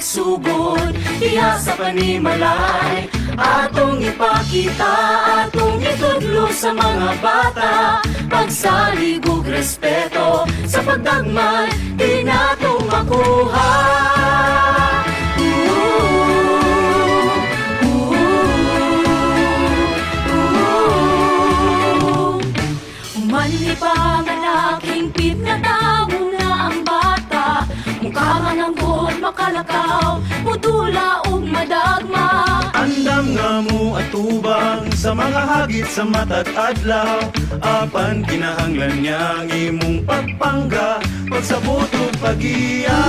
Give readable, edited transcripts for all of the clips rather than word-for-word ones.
magsugod diha sa panimalay. Atong ipakita, atong itudlo sa mga bata, pagsalig ug respeto sa pagdagman di nato makuha. Manipanganak, hingpit na tao na ang bata, mukha mananggod, makalakaw, mudula ug madagma. Andam nga mo atubang sa mga hagit sa mata't adlaw, apan kinahanglan niyang imong pagpangga, pagsabot ug pag-iya.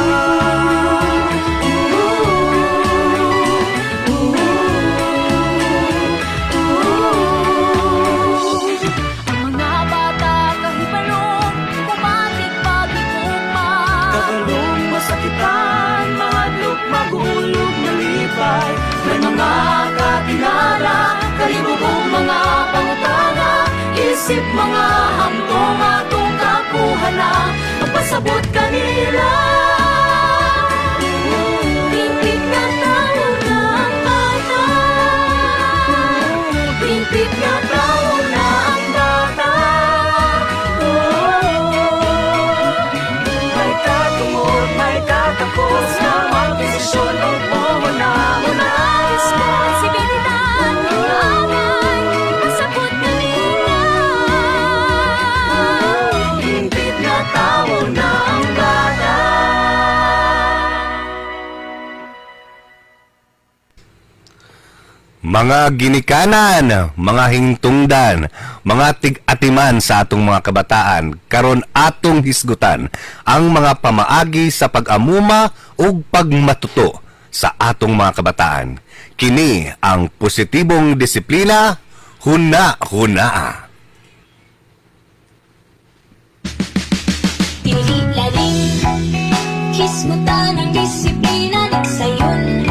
May mga katingala, kalibugong mga pangutana, isip mga hamtong atong kapuhana, magpasabot kanila. Pimpit nga tao na ang bata, pimpit nga tao na ang bata. May katungod, may katapos na mag-desisyon o mawala. Mga ginikanan, mga hingtungdan, mga tig-atiman sa atong mga kabataan, karon atong hisgutan ang mga pamaagi sa pag-amuma ug pagmatuto sa atong mga kabataan. Kini ang positibong disiplina, huna-huna. Tinilaling, hisgutan ang disiplina, nagsayon.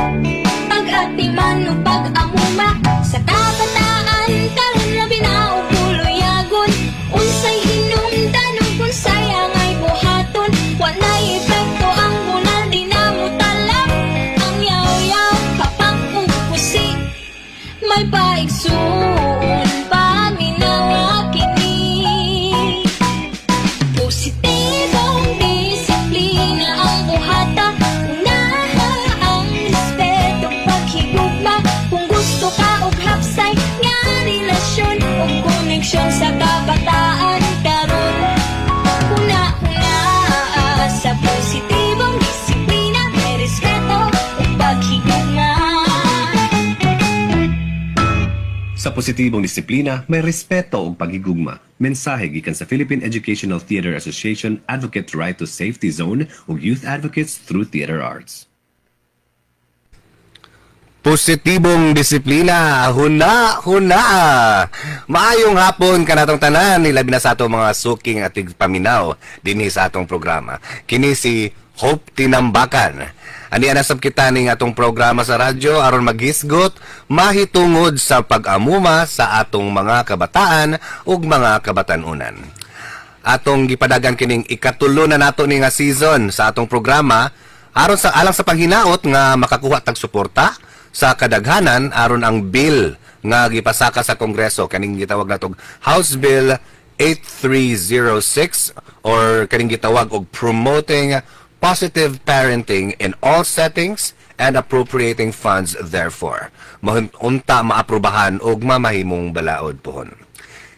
Pag-atiman o pag-amuma sa kabataan, karon na binaog tuluyagon. Unsay hinungdan o unsay angay buhaton, walay epekto ang bunal di na mo talab. Ang yaw-yaw kapag upusi, may paigsoon paminawa kini. Positibong disiplina ang buhata, sa kabataan karon. Huna-huna sa positibong disiplina, may respeto ug paghigugma. Sa positibong disiplina, may respeto ug paghigugma. Mensahe gikan sa Philippine Educational Theater Association, Advocate Right to Safety Zone ug Youth Advocates through Theater Arts. Positibong disiplina, huna-huna. Maayong hapon kanatong tanan, nilabi na sa atong mga suking at paminaw dinhi sa atong programa. Kini si Hope Tinambakan. Ani anasab kita ning atong programa sa radyo aron maghisgot, mahitungod sa pag-amuma sa atong mga kabataan ug mga kabatanunan. Atong gipadagan kining ikatulo na nato ni nga season sa atong programa aron sa alang sa panghinaot nga makakuha tag suporta sa kadaghanan aron ang bill nga gipasaka sa Kongreso, kaning gitawag natog House Bill 8306 or kaning gitawag og Promoting Positive Parenting in All Settings and Appropriating Funds Therefore. Unta maaprubahan og mamahimong balaod pohon.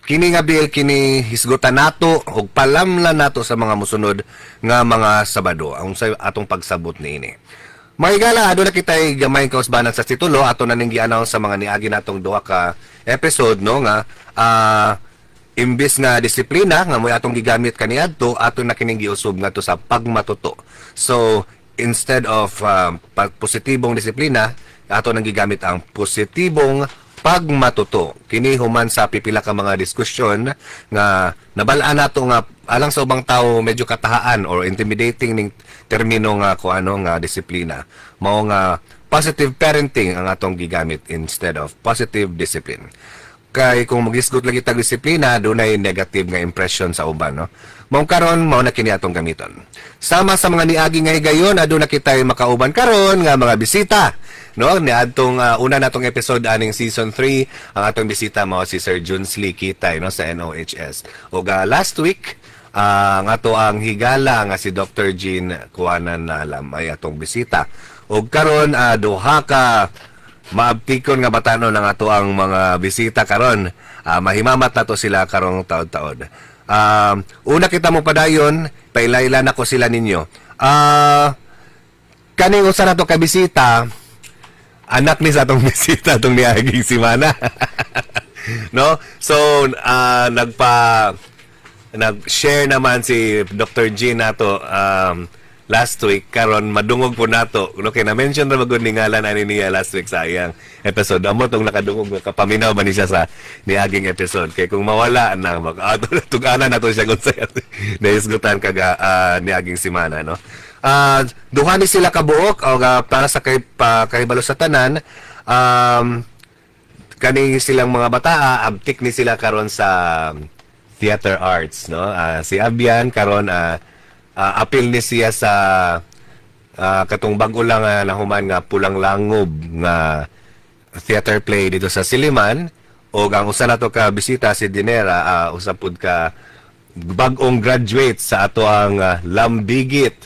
Kini nga bill kini hisgutan nato og palamlan nato sa mga musunod nga mga Sabado ang sa atong pagsabot niini. Maigala, aduna kita'y gamay kausbanan sa titulo ato na ning gi-announce sa mga niagi natong duha ka episode no nga imbis nga disiplina nga moy atong gigamit kaniadto ato na kining giusub ngadto sa pagmatuto. So instead of positibong disiplina, ato nang gigamit ang positibong pagmatuto. Kini human sa pipila ka mga diskusyon nga nabalaan nato nga alang sa ubang tao medyo katahaan or intimidating ning termino nga ko ano nga disiplina. Mao nga positive parenting ang atong gigamit instead of positive discipline. kay kung magisgot lagi tag disiplina dunay negative nga impression sa uban, no. Mao karon mao na kini atong gamiton. Sama sa mga niagi nga higayon aduna kitay makauban karon nga mga bisita, no. Ni adtong una natong episode aning season 3 ang atong bisita mao si Sir Junsley Kitay, no, sa NOHS. Ug last week ang ato ang higala nga si Dr. Jean Kuanan na alam ay atong bisita. Ug karon duha ka maabtikon nga batanon ng ato ang mga bisita karon. Mahimamat na to sila karong taod-taod. Una kita mo padayon, pailailan ako sila ninyo. Kaning usa na to ka bisita, anak ni sa atong bisita atong niaging simana. No? So nag-share naman si Dr. G nato last week karon madungog po nato, no, kay na-mention ra magud ni ngalan ani niya last week sa iyang episode. Amo tong nakadungog kapaminaw ba ni siya sa niaging episode, kay kung mawala na tug-ana nato siya kung say naisgutan kaga niaging simana, no. Duha ni sila kabuok o para sa kahibalo sa tanan, kani silang mga bataa abtik ni sila karon sa theater arts, no. Si Abian karon apil ni siya sa katong bag-o lang nahuman nga Pulang Langob nga theater play dito sa Siliman. O ang usa nato ka bisita si Dinera, usapud ka bag-ong graduate sa ato ang Lambigit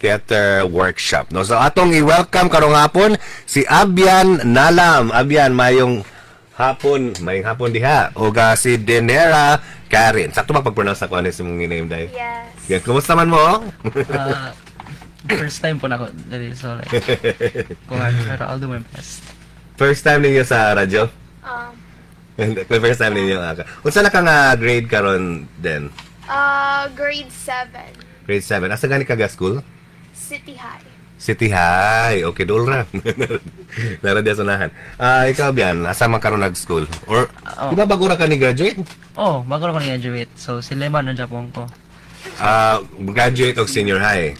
Theater Workshop, no. So atong i-welcome karong hapon si Abian Nalam. Abian, mayong hapon diha. O si Dinera Karen. Sakto ba pag-pronounce ako ano yung name dahil? Yes. Yeah, kumusta man mo? First time po na ako dali, so like, pero I'll do my best. First time ninyo sa radyo? First time ninyo. Unsa na ka nga grade karon den? Grade 7. Grade 7. Asa gani ka ga school? City High. City High. Okay, dol ra. Nara dia sunahan. Ikaw biyan, asa man karon nag-school? Or di ba bago ra ka ni graduate? Bago ako graduate. So, Siliman na Japon ko. Graduate og senior high.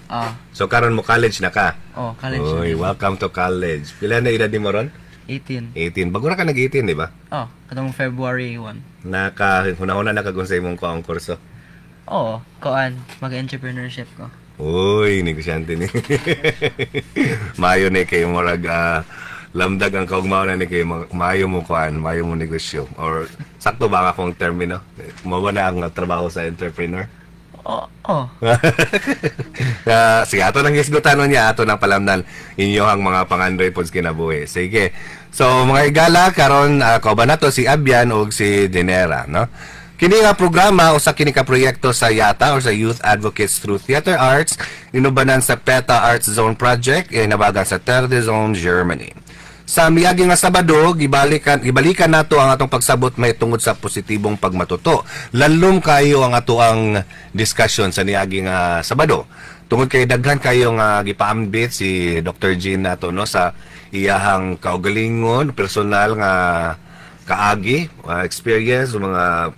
So karon mo college na ka? College. Oy, welcome to college. Pila na edad mo ron? 18. 18. Bago ra ka nag-18, di ba? Katong February 1. Hunahuna na ka kung sa imong kuang kurso? Mag-entrepreneurship ko. Uy, negosyante ni. Mayo ni kay murag lamdag ang kaugmao na ni kay mayo mo kuan, mayo mo negosyo. Or sakto ba akong termino? Mao na ang trabaho sa entrepreneur? Sige, ato nang isgutanon niya, ato nang palamnan inyo ang mga pangandoy pods kinabuhi. Sige. So mga igala karon kauban nato si Abian ug si Dinera, no? Kini nga programa usa kini ka proyekto sa YATA or sa Youth Advocates Through Theater Arts, inubanan sa PETA Arts Zone Project inabagan sa Terde Zone, Germany. Sa miagi nga Sabado, gibalikan nato ang atong pagsabot may tungod sa positibong pagmatuto. Lalom kayo ang ato ang discussion sa niagi nga Sabado. Tungod kay daghan kayo nga gipaambit si Dr. Jean nato, no, sa iyahang kaugalingon, personal nga kaagi, experience, mga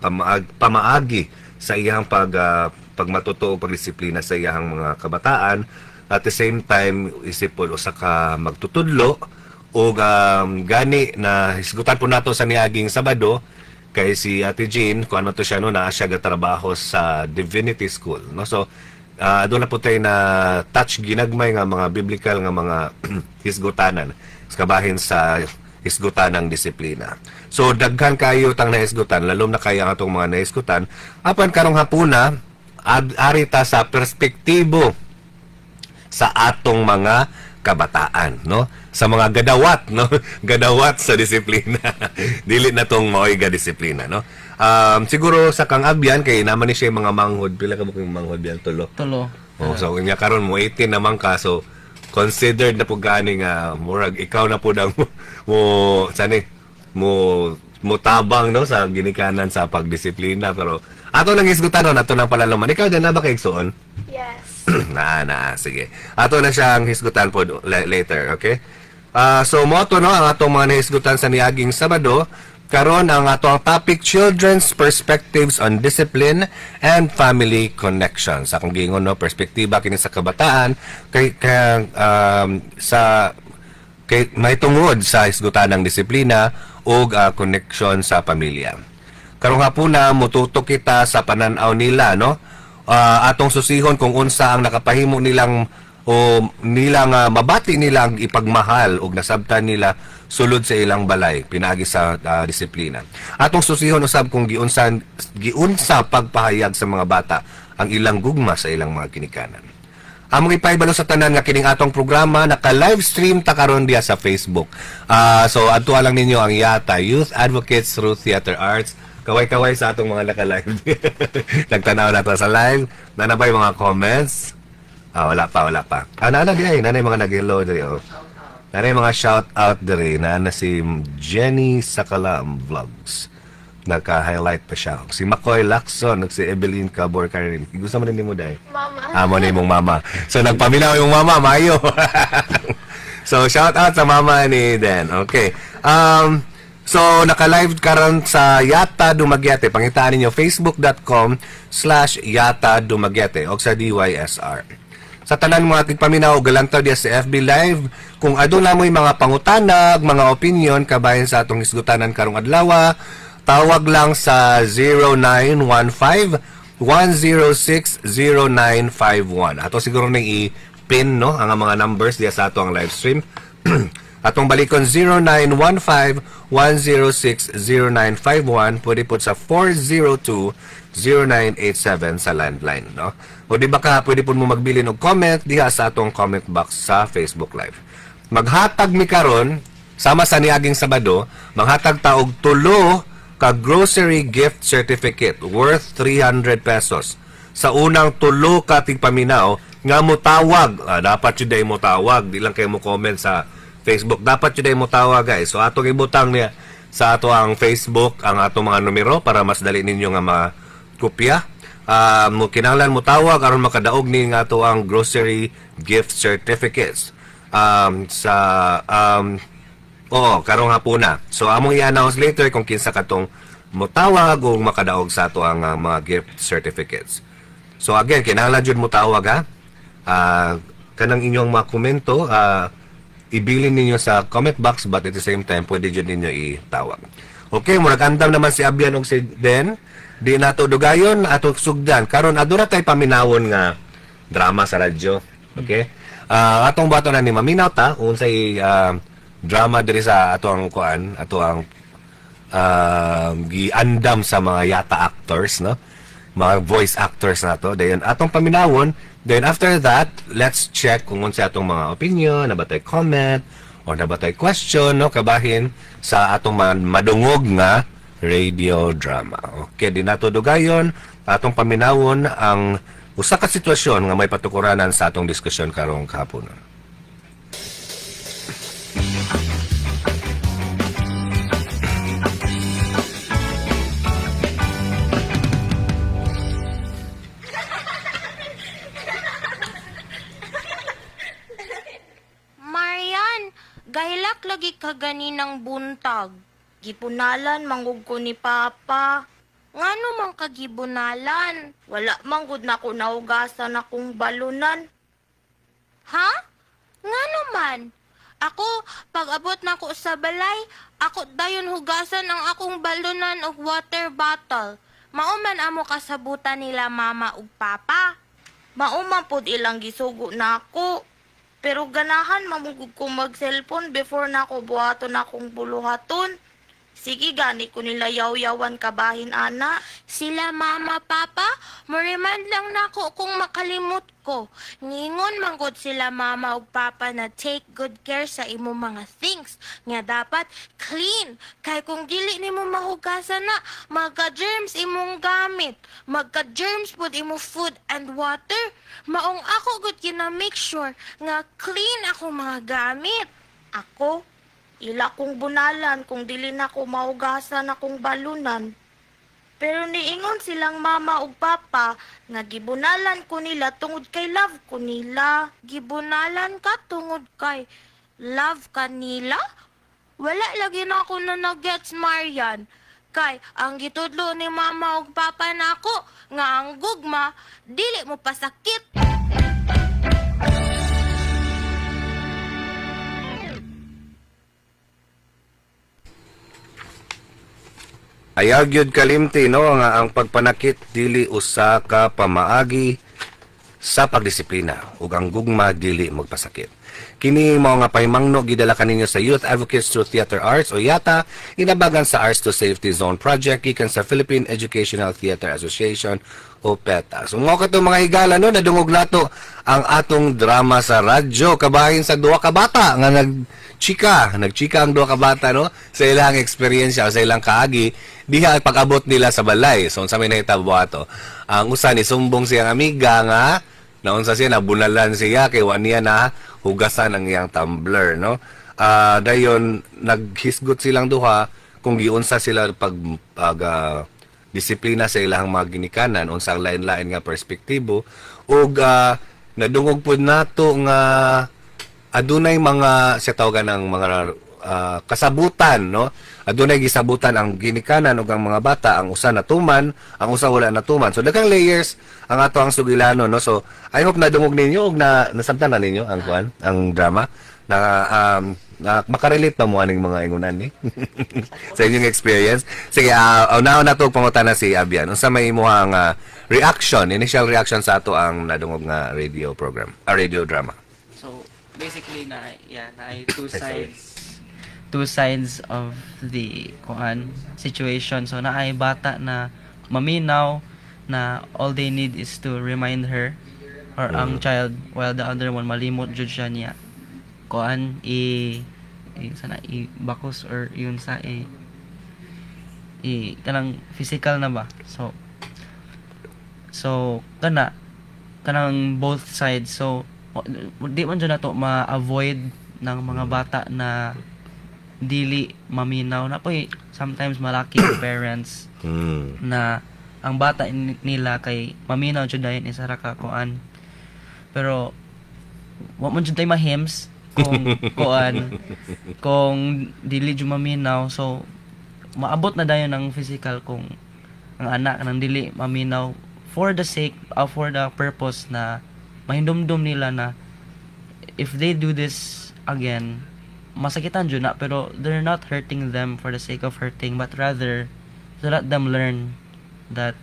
pamaagi sa iyang pagmatuto o pagdisiplina sa iyang mga kabataan. At the same time, isipon usa ka magtutudlo o gani na hisgutan po nato sa niaging Sabado kay si Ate Jean, kung ano to siya, no, na siya gatrabaho sa Divinity School, no. So doon na po tayo na touch ginagmay nga mga biblical nga mga hisgutanan kabahin sa hisgutan ng disiplina. So daghan kayo tang nahisgutan, lalom na kaya ang atong mga nahisgutan apan karong hapuna arita sa perspektibo sa atong mga kabataan, no, sa mga gadawat, no, gadawat sa disiplina. Dili na tong maoy ga disiplina, no. Siguro sa kang Abian kay naman ni siya mga manghod, pila ka ba kung manghod biyan? Tulo. So kanya karon mo 18 naman ka, so considered na po gani nga murag ikaw na po daw mo tabang, no, sa ginikanan sa pagdisiplina. Pero ato nang isgutan ato nang palalaman. Ikaw din na ba kay igsuon? Yes. Sige. Ato na siyang hisgutan po later, okay? So mo to, no, ang atong mga nahisgutan sa niaging Sabado. Karon ang atong topic, Children's Perspectives on Discipline and Family Connections. Akong gingon, no, perspektiba kini sa kabataan kay sa kay mahitungod sa isgutan ng disiplina o koneksyon sa pamilya. Karong hapuna mututok kita sa pananaw nila, no? Atong susihon kung unsa ang nakapahimo nilang mabati nilang ipagmahal o nasabtan nila sulod sa ilang balay pinaagi sa disiplina. Atong susihon usab kung giunsa pagpahayag sa mga bata ang ilang gugma sa ilang mga kinikanan. Among ipaibalo sa tanan nga kining atong programa naka-live stream ta karon diha sa Facebook. So adto lang ninyo ang YATA, Youth Advocates Through Theater Arts. Kaway-kaway sa atong mga naka-live. Nagtanaw na to sa live. Nanabay mga comments. Wala pa. Ana diay, nanay mga nag-hello diri oh. Nanay mga shout out diri na si Jenny Sakalam Vlogs. Naka-highlight pa siya. Si Makoy Lacson, si Evelyn Cabor Karin. Gusto mo rin mo dahil? Mama. Mo na mong mama. So, nagpaminaw yung mama, mayo. So, shout out sa mama ni Den. Okay. So, naka-live karon sa Yata Dumaguete. Pangitaan ninyo, facebook.com/Yata Dumaguete o sa DYSR. Sa tanan mga tigpaminaw, galantaw diya sa FB Live. Kung adun na mo'y mga pangutanag, mga opinion, kabayan sa atong isgutanan karong adlaw, tawag lang sa 0915-106-0951. Ato siguro nang i-pin, no, ang mga numbers diya sa ato ang live stream. Atong balikon 0915-106-0951. Pwede po sa 402-0987 sa landline, no? O di ba ka pwede po mo magbili ng comment diha sa atong comment box sa Facebook Live. Maghatag mi karon sama sa niaging Sabado, maghatag taog 3 ka grocery gift certificate worth 300 pesos. Sa unang 3 ka tigpaminaw nga mo tawag, dapat jud mo tawag, di lang kayo mo comment sa Facebook. Dapat yun mo tawag, guys. So, atong ibutang niya sa ato ang Facebook, ang atong mga numero para mas dali ninyo nga makopya. Kinahanglan mo tawag aron makadaog ni nga ato ang grocery gift certificates. Karong hapuna. So, among i-announce later kung kinsa katong mo tawag o makadaog sa ato ang mga gift certificates. So, again, kinahanglan jud mo tawag, ha? Kanang inyong mga komento, ibilin ninyo sa comment box but at the same time pwede dyan ninyo itawag. Okay, murag andam naman si Abian og si Den. Di nato dugayon ato sugdan. Karon aduna tay paminawon nga drama sa radyo. Okay? Atong bato na ni maminaw ta unsay drama diri sa ato ang kuan, ato ang giandam sa mga yata actors, no? Mga voice actors nato. Dayon atong paminawon. Then after that, let's check kung unsa atong mga opinion, nabatay comment, o nabatay question, no, kabahin sa atong madungog nga radio drama. Okay, di nato dugayon, atong paminawon ang usa ka sitwasyon nga may patukuranan sa atong diskusyon karong kahapon. Gahilak lagi ka ganinang buntag. Gipunalan mangug ko ni Papa. Ngano man kagibunalan? Wala manggod na ko naugasan akong balunan. Ha? Ngano man? Ako, pag-abot na ko sa balay, ako dayon hugasan ang akong balunan og water bottle. Mauman amo kasabutan nila Mama ug Papa. Mauman pod ilang gisugo na ako. Pero ganahan mamugug ko mag-cellphone before na ako buhaton akong buluhaton. Sige, gani ko nila yaw-yawan kabahin, ana. Sila Mama, Papa, mo-remind lang na ako kung makalimot ko. Ningon manggod sila Mama ug Papa na take good care sa imo mga things. Nga dapat clean. Kay kung dili nimo mahugasan na, magka-germs imong gamit. Magka-germs pod imo food and water. Maong ako gud kina-make sure nga clean ako mga gamit. Ako, ila kong bunalan kung dili na ko maugasan akong balunan. Pero niingon silang Mama ug Papa nga gibunalan ko nila tungod kay love ko nila. Gibunalan ka tungod kay love ka nila? Wala lagi na ako na nag-gets, Marian. Kay ang gitudlo ni Mama ug Papa nako nga ang gugma dili mo pasakit. Ayaw gyud kalimti no nga ang pagpanakit dili usa ka pamaagi sa pagdisiplina ug ang gugma dili magpasakit. Kini mao nga pahimangno gidala kaninyo sa Youth Advocates through Theater Arts o YATA inabagan sa Arts to Safety Zone Project gikan sa Philippine Educational Theater Association o PETA. So mao kato mga higala no nadungog nato ang atong drama sa radyo kabahin sa duha ka bata nga nagchika ang duha ka bata no sa ilang eksperyensya sa ilang kaagi diha pag-abot nila sa balay. So unsa may nahitabo ato? Ang usa ni sumbong siyang amiga nga naunsa siya nabunalan siya kay wa niya na hugasan ang iyang tumbler no. Dayon naghisgot silang duha kung giunsa sila pag disiplina sa ilang mga ginikanan unsang lain-lain nga perspektibo ug nadungog pud nato nga adunay mga sa tawagan ng mga kasabutan no. Adunay gisabutan ang ginikanan ug ang mga bata, ang usa natuman, ang usa wala natuman. So daghang layers ang ato ang sugilano no. So I hope nadungog ninyo ug nasabtan na ninyo ang kuan, ang drama na makarelate pa mo aning mga ingunan ni sa inyong experience. Sige, now nato pangutana si Abian. Unsa may imong initial reaction sa ato ang nadungog nga radio program, radio drama? So basically na ay two sides of the situation. So naay bata na maminaw na all they need is to remind her or ang child while the other one malimot jud siya niya sana bakos or yun sa kanang physical na ba. So kanang both sides. So di man jud nato ma-avoid ng mga bata na dili maminaw na po sometimes malaki parents na ang bata nila kay maminaw jud dayon isa ra ka kuan pero wa man jud tay mahims kung kung dili jud maminaw. So maabot na dayon ang physical kung ang anak nang dili maminaw for the sake for the purpose na mahindumdum nila na if they do this again masakitan jud na pero they're not hurting them for the sake of hurting but rather to let them learn that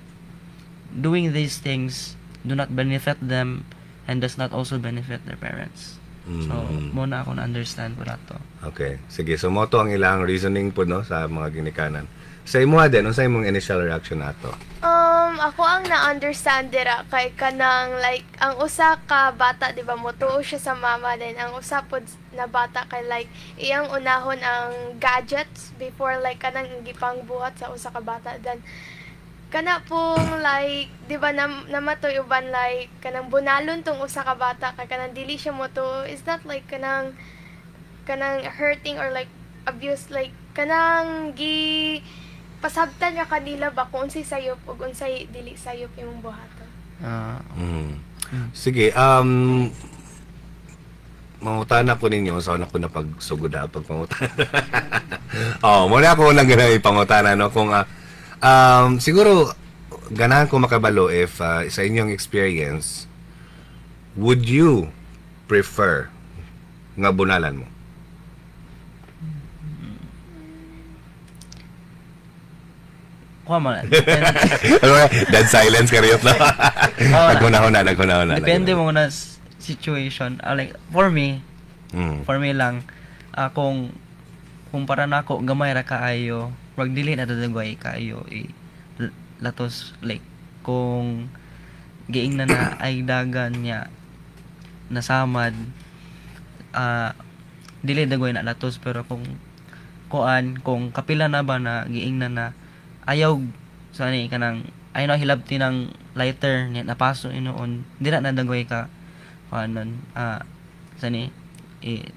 doing these things do not benefit them and does not also benefit their parents. So muna ako na-understand po nato. Okay, sige. So mo to ang ilang reasoning po no sa mga ginikanan. Sa imo din, unsa imong initial reaction nato? Ako ang na-understand dira kay kanang like ang usa ka bata di ba motuo siya sa mama din ang usa pod na bata kay like iyang unahon ang gadgets before like kanang gipangbuhat sa usa ka bata then kana pong like di ba namatoy uban like kanang bunalon tong usa ka bata kay kanang dili siya moto is not like kanang hurting or like abuse like kanang pasabtan niya kanila ba kung unsay sayop ug unsay dili sayop imong buhaton. Sige, mangutana ko ninyo sa una ko na pagsugod pagpangutana. Muna ako lang ganang ipangutana no kung siguro ganahan ko makabalo if sa inyong experience would you prefer nga bunalan mo? Kuha mo na. Dead silence karyot na. Naghuna-huna. Depende mo na situation. Like, for me lang, kung para nako gamay ra kaayo, wag dili na dadagway kaayo latos like kung giingnan na ay dagan niya nasamad dili dagway na latos pero kung kapila na ba na giingnan na ayaw sani kanang ay na hilabti ng lighter niya napaso inoon dira na dagway ka kanon sani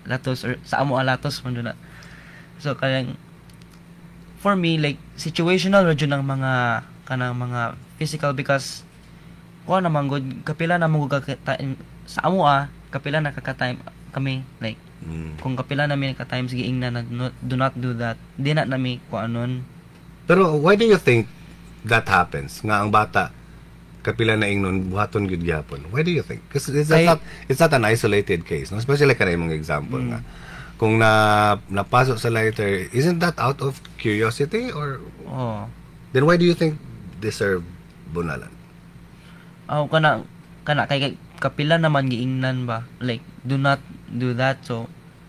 latos or sa amo latos man na. So kanang for me like situational radyo ng mga kanang mga physical because kuha naman good kapila na mo sa amo kapila na kaka-time kami like kung kapila namin ka-times giingnan na do not do that di na nami kuanon. Pero why do you think that happens? Nga ang bata kapila na ingnon buhaton gyud gyapon. Why do you think? Because it's not an isolated case, no? Especially kanay mong example nga. Kung napasok sa lighter, isn't that out of curiosity or then why do you think deserve bunalan? Kana kay kapila naman giingnan ba, like do not do that. So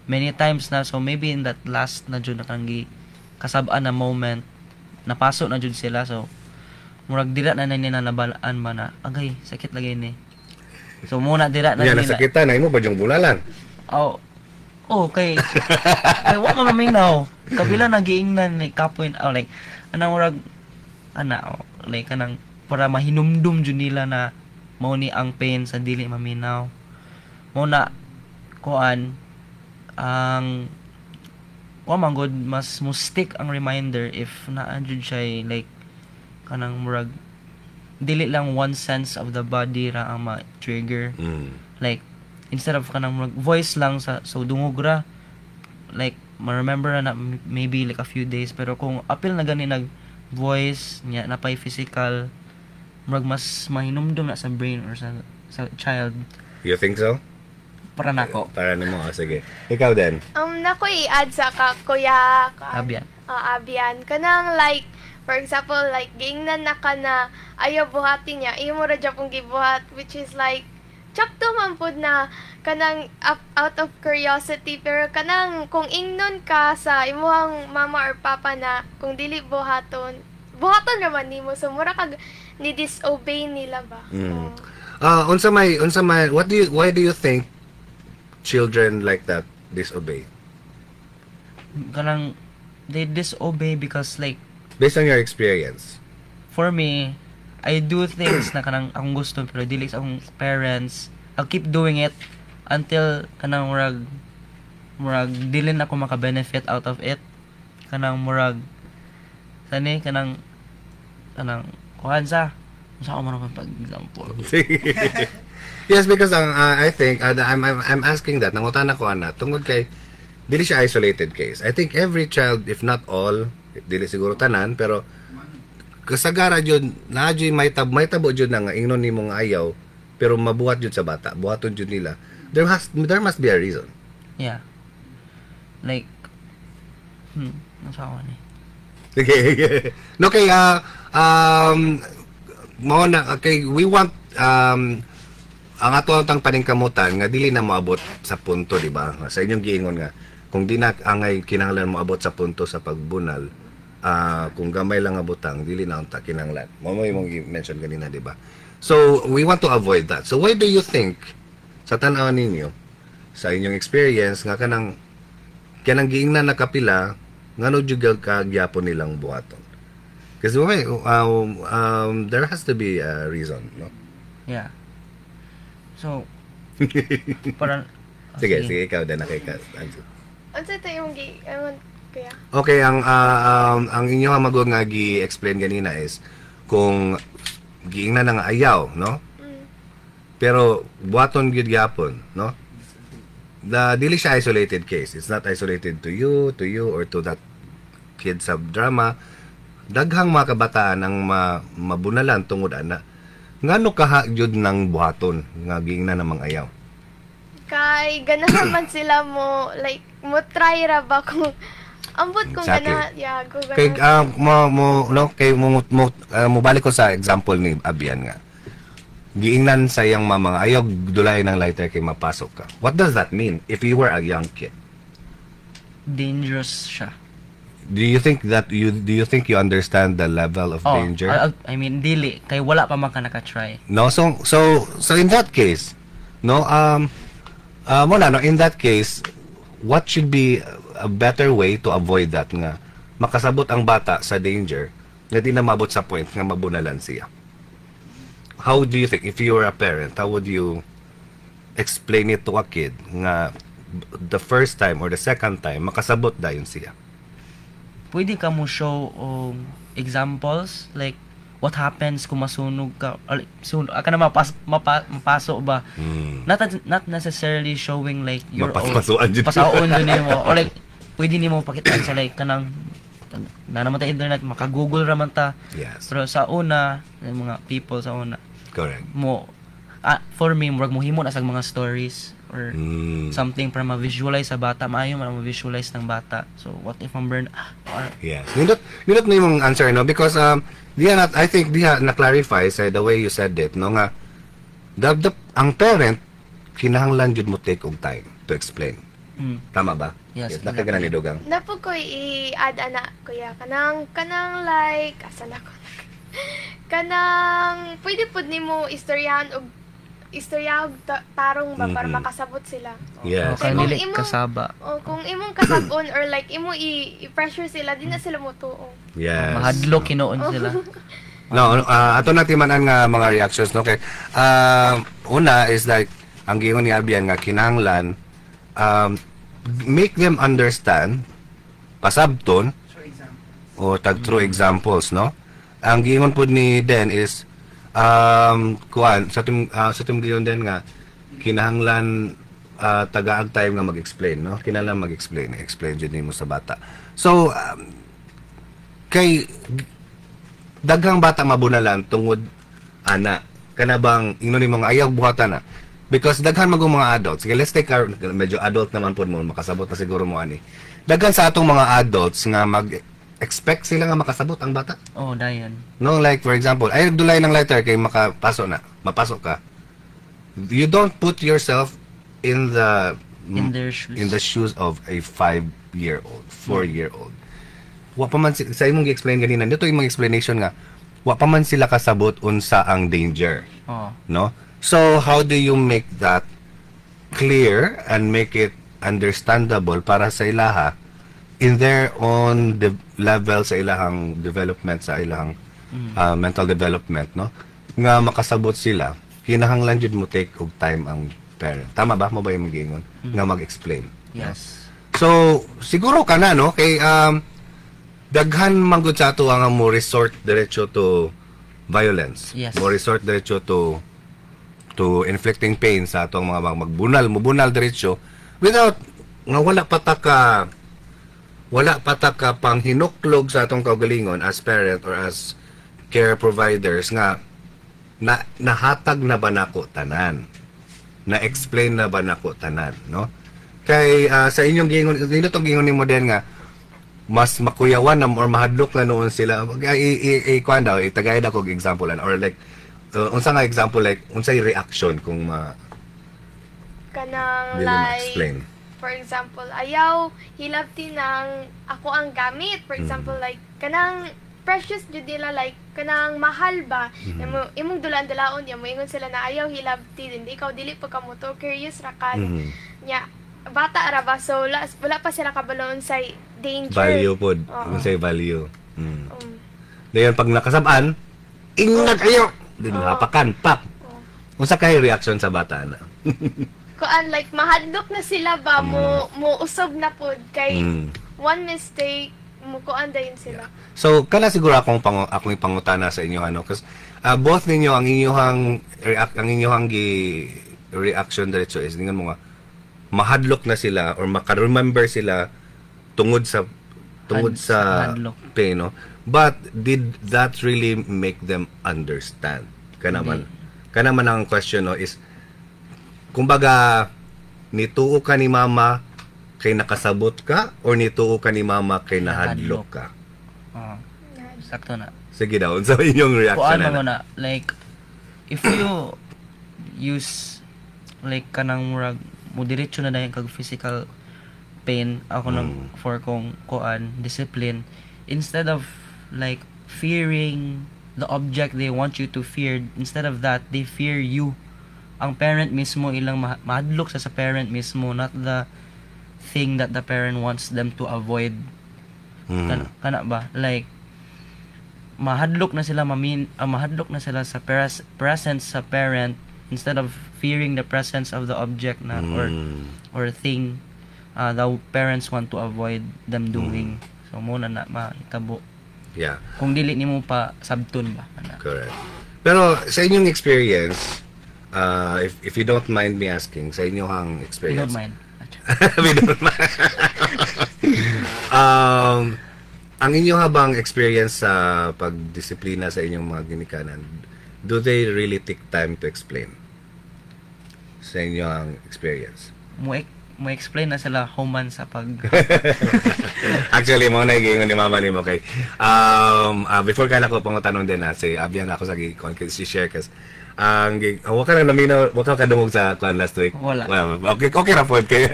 many times na, so maybe in that last na jud na kanang kasab-an na moment napasok na jud sila, so murag dira na nila nabalaan ba na agay sakit lagi ni, so muna dira na nila nasakitan na imo ba yung bunalan. Kay wa man maminaw kapila nagiingnan like kapoy like anang murag like kanang para mahinumdum jud nila na mao ni ang pain sa dili maminaw. Muna kuan ang manggod mas mustik ang reminder if naandjud siya like kanang murag dili lang one sense of the body ra ang ma-trigger. Like instead of kanang murag voice lang sa so dungog ra, like ma-remember na maybe like a few days, pero kung apil na gani nag voice nya napay physical, murag mas mahinumdum na sa brain or sa child. You think so? Para nako. Para nimo, sige. Ikaw din. Nako i-add sa kuya Abian. Abian. Kanang like, for example, like, giingnan na ka na ayaw buhatin niya, iyo mo ra dyan pong gibuhat, which is like, chapto man po na kanang out of curiosity, pero kanang kung ingnon ka sa imuhang mama or papa na kung dili buhaton naman nimo, so mura kag ni disobey nila ba. Unsa may why do you think children like that disobey? Kanang they disobey because like based on your experience. For me, I do things na kanang akong gusto pero dili sa akong parents. I'll keep doing it until kanang murag dili na ako maka-benefit out of it. Kanang murag kanang kuhan sa ako man pag-example. Yes, because I think I'm asking that nangutan ako ana tungod kay dili siya isolated case. I think every child, if not all, dili siguro tanan, pero kasagara jud na jud may tabo jud na nga ingnon nimong ayaw pero mabuhat jud sa bata, buhaton jud nila. There must be a reason. Yeah. Like nasawa ni. Okay. No, kay we want ang ato ang paningkamutan nga dili na moabot sa punto, di ba? Sa inyong giingon nga kung di na angay kinahanglan moabot sa punto sa pagbunal, kung gamay lang abutang dili na unta kinahanglan. Mo imong mention kanina, di ba? So we want to avoid that. So why do you think sa tan-aw ninyo sa inyong experience nga kanang giingnan na kapila ngano jud ka gyapon nilang buhaton? Kasi there has to be a reason, no? Yeah. So, parang... Sige, ikaw din, nakikas. Ano ito yung kaya? Okay, ang inyong magod nga gi-explain ganina is, kung giingnan na nga ayaw, no? Pero, buhaton gyud gyapon, no? Dili siya isolated case. It's not isolated to you, or to that kid sa drama. Daghang mga kabataan ang mabunalan tungod ana. Ngano kaha jud nang buhaton nga giingnan namang ayaw? Kay ganahan man sila mo like mo try ra ba kung ambot kung ganahan go ganahan. Kay mo balik ko sa example ni Abian nga. Giingnan sa iyang mama nga ayaw dulay ng lighter kay mapasok ka. What does that mean if you were a young kid? Dangerous siya. Do you think you understand the level of danger? I mean dili kay wala pa man ka naka-try. No, so in that case, no, in that case, what should be a better way to avoid that nga makasabot ang bata sa danger nga di na mabot sa point nga mabunalan siya? How do you think, if you were a parent, how would you explain it to a kid nga the first time or the second time makasabot dayon siya? Pwede ka mo show examples like what happens kung masunog ka or ka na mapasok ba. Not necessarily showing like your pasaon din mo or like pwede nimo pakitaan sa like kanang na naman ta internet maka-google ra man ta. Yes. Pero sa una mga people sa una correct mo for me murag mohimo na sa mga stories or something para ma-visualize sa bata. Maayo man ma-visualize ng bata. So, what if ang burn... Or, Yes. Nindot na yung answer, no? Because, I think diha na-clarify sa the way you said it, no? Nga, ang parent, kinahanglan jud mo take og time to explain. Tama ba? Yes. Nakaganan ni Dugang. Napo ko i-add ana kuya kanang like asan ako kanang pwede pud nimo istoryahan og tarong ba para makasabot sila. Yes. Okay, Kung dili imo- kasaba. Kung imong kasabon or like imo i-pressure sila di na sila motuo. Yes. Mahadlok kinuon sila. No, ato na timanan nga mga reactions, no? Okay. Una is like, ang gingon ni Abian nga kinahanglan, make them understand, pasabton, o tag-true examples, no? Ang gingon po ni Den is, sa tum giyon din nga, kinahanglan tagaag time nga mag-explain, no? Kinahanglan mag-explain, explain dyan mo sa bata. So, kay daghang bata mabunalan tungod ana kanabang ingnon nimo nga ayaw buhatan na because daghan magong mga adults. Sige, let's take our medyo adult naman po mo makasabot na siguro mo ani. Daghan sa atong mga adults nga mag-expect sila nga makasabot ang bata. Oh, dayan. No, like for example, ay nagdulay ng letter kay mapasok ka. You don't put yourself in the shoes of a 5-year-old, 4-year-old. Wa pa man sa imong gi-explain ganina dito yung mga explanation nga wa pa man sila kasabot unsa ang danger. No? So how do you make that clear and make it understandable para sa ilaha in their own level sa ilahang development, sa ilahang mental development, no? Nga makasabot sila, kinahanglan jud mo take og time ang parent. Tama ba mo ba yung gingon nga mag-explain? Yes. So siguro kana no kay daghan manggod sa ato ang mo resort diretso to violence. Yes. Mo resort diretso to inflicting pain sa atong mga mubunal diretso without nga wala pa ta ka panghinuklog sa atong kaugalingon as parent or as care providers nga nahatag na ba nako tanan, na explain na ba nako tanan, no? Kay sa inyong gingon tong gingon nimo den nga mas makuyawan na or mahadlok na noon sila. Kuan daw, itagay na kong example or like, unsa nga example like, unsay reaction kung Kanang dili like, ma-explain. for example, ayaw hilabti ng ako ang gamit. For example, like, kanang precious jud nila, like, kanang mahal ba? Imong dulan-dulaon, mo ingon sila na ayaw hilabti, hindi ikaw dili pa ka moto, curious ra ka. Nya, bata ra ba, so wala pa sila kabaloon sa danger. Value po. Unsay value. Dayon pag nakasab-an, ingat kayo. Hapakan, pap. Unsa kay reaction sa bata na? Kuan like mahadlok na sila ba mo usog na pod kay one mistake mo kuan dayon sila. So kana siguro akong ipangutana sa inyo ano kasi both ninyo ang inyong reaction diretso is ningon mo nga mahadlok na sila or maka-remember sila tungod sa pain, no? But did that really make them understand? Kana man ang question, no, is kumbaga nituo ka ni mama kay nakasabot ka or nituo ka ni mama kay nahadlok ka? Sakto na. Sige daw, sa inyong reaction na. Like, if you use like kanang murag mo diretso na dayon kag physical pain ako nang for kong kuan discipline instead of like fearing the object they want you to fear, instead of that they fear you. Ang parent mismo ilang mahadlok sa parent mismo, not the thing that the parent wants them to avoid. Kana ba, like mahadlok na sila mahadlok na sila sa presence sa parent instead of fearing the presence of the object na or thing the parents want to avoid them doing. So muna na mahitabo. Yeah. Kung dili nimo pa sabton ba. Correct. Pero sa inyong experience, if you don't mind me asking, sa inyong experience. We don't mind. We don't mind. Ang inyong habang experience sa pagdisiplina sa inyong mga ginikanan, do they really take time to explain? sa inyong experience? Mo explain na sila human sa pag Actually, mo na igingon ni mama ni mo kay before kala ko pang tanong din na si Abian ako sa gikon kay si share kas wa ka na naminaw, wa ka kadungog sa kwan last week. Wala. Well, okay ra pod kay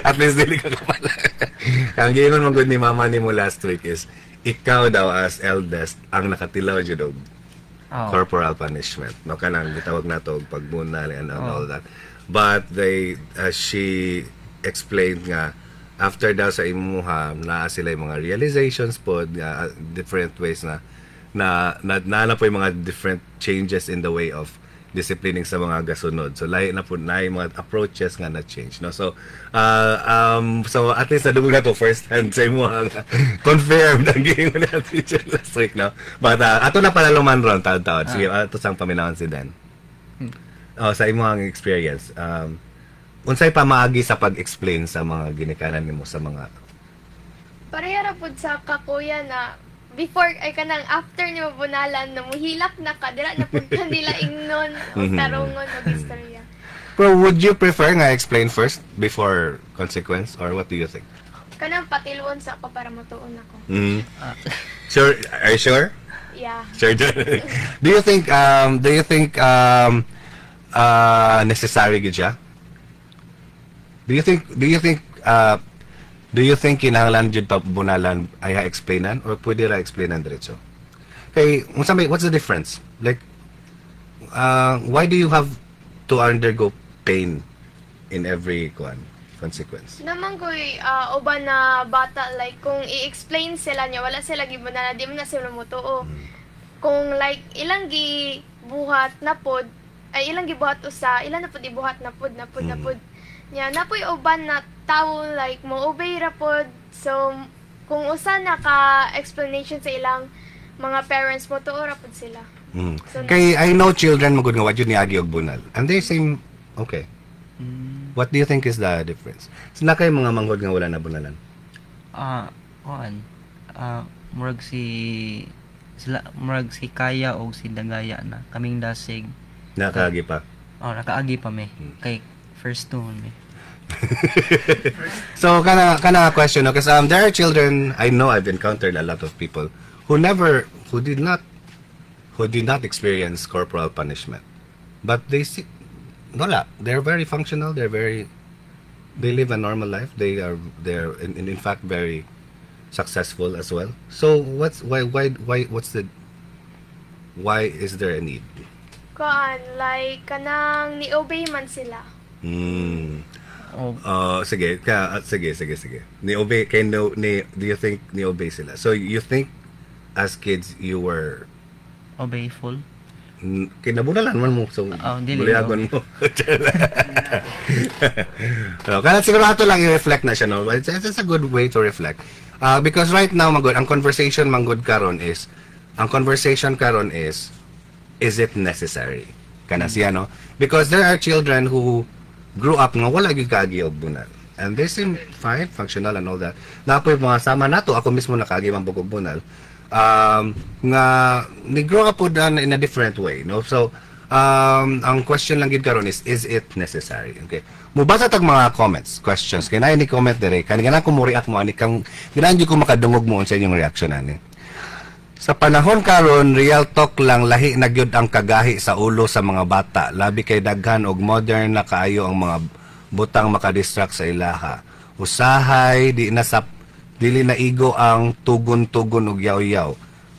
at least dili ka kamala. Ang gingon mo gud ni mama ni mo last week is ikaw daw as eldest ang nakatilaw jud og corporal punishment. No kanang gitawag nato og pagbunal and all that. But she explained nga after daw sa imuha na sila yung mga realizations po different ways na po yung mga different changes in the way of disciplining sa mga gasunod. So lahi na po na yung mga approaches nga na change, no. So so at least nadugog na to first hand sa imuha confirmed ang gingon ni teacher last week, no. But ato na pala luman ron taon-taon. Sige, ato sang paminawon si Dan. Sa imuhang experience, unsay pamaagi sa pag-explain sa mga ginikanan nimo sa mga Pareha ra pud sa kakuya na before ay kanang after ni mabunalan na muhilak na ka dira na pud kanila ingnon o tarungon og istorya. Pero would you prefer nga explain first before consequence, or what do you think? Kanang patilwon sa ako para matuon ako. Sure, are you sure? Yeah. Sure. Do you think necessary gid siya? Do you think kinahanglan jud pa bunalan ay explainan or pwede ra explainan diretso? Kay what's the difference? Like why do you have to undergo pain in every consequence? Naman ko'y uban na bata, like kung i-explain sila niya wala sila gibunalan, di mo na sila mutuo. Kung like ilang gibuhat na pod ay ilang gibuhat usa, ilang na pod ibuhat na pod nya napoy uban na tao like mo obey ra pod. So kung usa na ka explanation sa ilang mga parents mo tuo ra pod sila. So, kay I know children magud nga wa jud niagi og bunal and they seem okay. What do you think is the difference? Sila kay mga manghod nga wala na bunalan? Murag si Kaya o si Dagaya na kaming dasig Nakaagi pa. Nakaagi pa me. Kay first two me. So kana question, because there are children, I know I've encountered a lot of people who did not experience corporal punishment, but they're very functional, they live a normal life, they're in fact very successful as well. So why is there a need? Like kanang ni-obey man sila. Sige. Ni-obey do you think ni-obey sila? So you think as kids you were obeyful? Kinabunalan man mo, so buliagon mo. Kaya siguro ato lang i-reflect na siya, no? It's a good way to reflect. Because right now, ang conversation karon is it necessary? Kana siya, no? Because there are children who grew up nga wala gyud kaagi og bunal. And they seem fine, functional and all that. Napoy mga sama nato, ako mismo nakaagi man og bunal. Nga ni grow up in a different way, no? So ang question lang gid karon is it necessary? Okay, mubasa tag mga comments, questions kay nay ni comment dire kanina ko mo react mo ani kang ginaan ko makadungog mo sa inyong reaction ani. Sa panahon karon, real talk lang, lahi na gyud ang kagahi sa ulo sa mga bata, labi kay daghan og modern na kaayo ang mga butang makadistract sa ilaha. Usahay dili na igo ang tugon-tugon og yaw-yaw.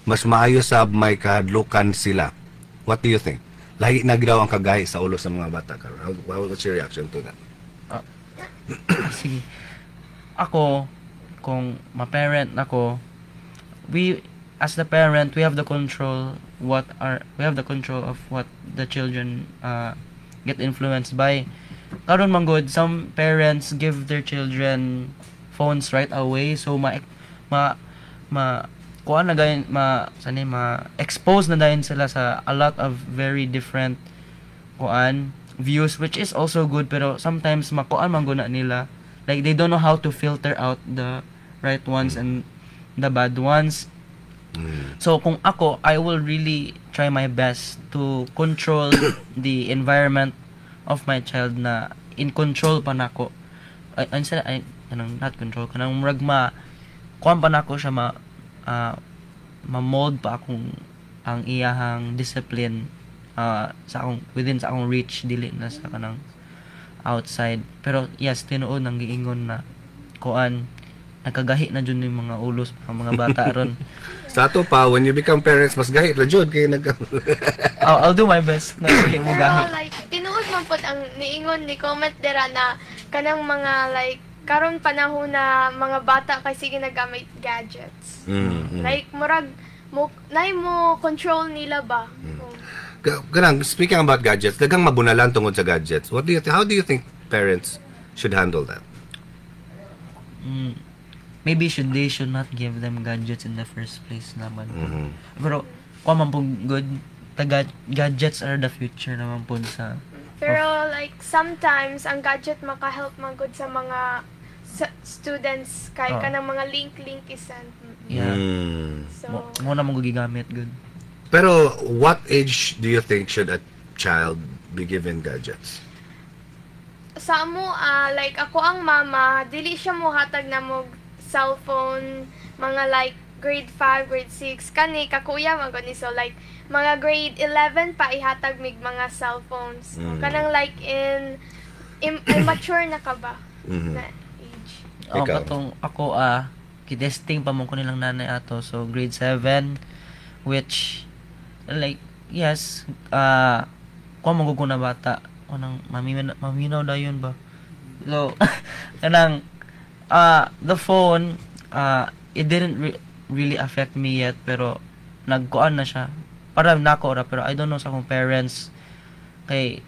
Mas maayo sab may kahadlukan sila. What do you think? Lahi na gyud ang kagahi sa ulo sa mga bata karon. What's your reaction to that? Sige. Ako, kung ma-parent ako, as the parent, we have the control of what the children get influenced by. Karon man good, some parents give their children phones right away, so expose na dayon sila sa a lot of very different views, which is also good, pero sometimes makuan man guna nila, like they don't know how to filter out the right ones and the bad ones. So kung ako, I will really try my best to control the environment of my child na in control pa nako. Instead not control kanang murag kuan pa nako siya ma-mold pa akong ang iyahang discipline sa akong within sa akong reach, dili na sa kanang outside. Pero yes, tinuod nang giingon na kuan nagkagahi na jud yung mga ulos mga bata ron. Sa ato pa, when you become parents, mas gahi ra jud kay I'll do my best na dili mo gahi. Like tinuod man pod ang niingon ni comment dira na kanang mga like karon panahon na mga bata kay sige nagamit gadgets. Like murag mo control nila ba? Ganang, speaking about gadgets, dagang mabunalan tungod sa gadgets. How do you think parents should handle that? Maybe they should not give them gadgets in the first place naman. Pero kung man pong good, gadgets are the future naman po sa... Pero like sometimes ang gadget maka-help man good sa mga students kay kanang mga link isan. Yeah. So mo na mong gigamit good. Pero what age do you think should a child be given gadgets? Sa mo like ako ang mama, dili siya mo hatag na mo cellphone mga like grade 5, grade 6 kani kakuya man gani, so like mga grade 11 pa ihatag mig mga cellphones. Kanang like immature na ka ba na age. Katong ako kitesting pa mo ko nilang nanay ato, so grade 7, which like yes kung magugo na bata nang maminaw dayon ba, so kanang the phone it didn't really affect me yet, pero nagkuan na siya para nako ra, pero I don't know sa akong parents kay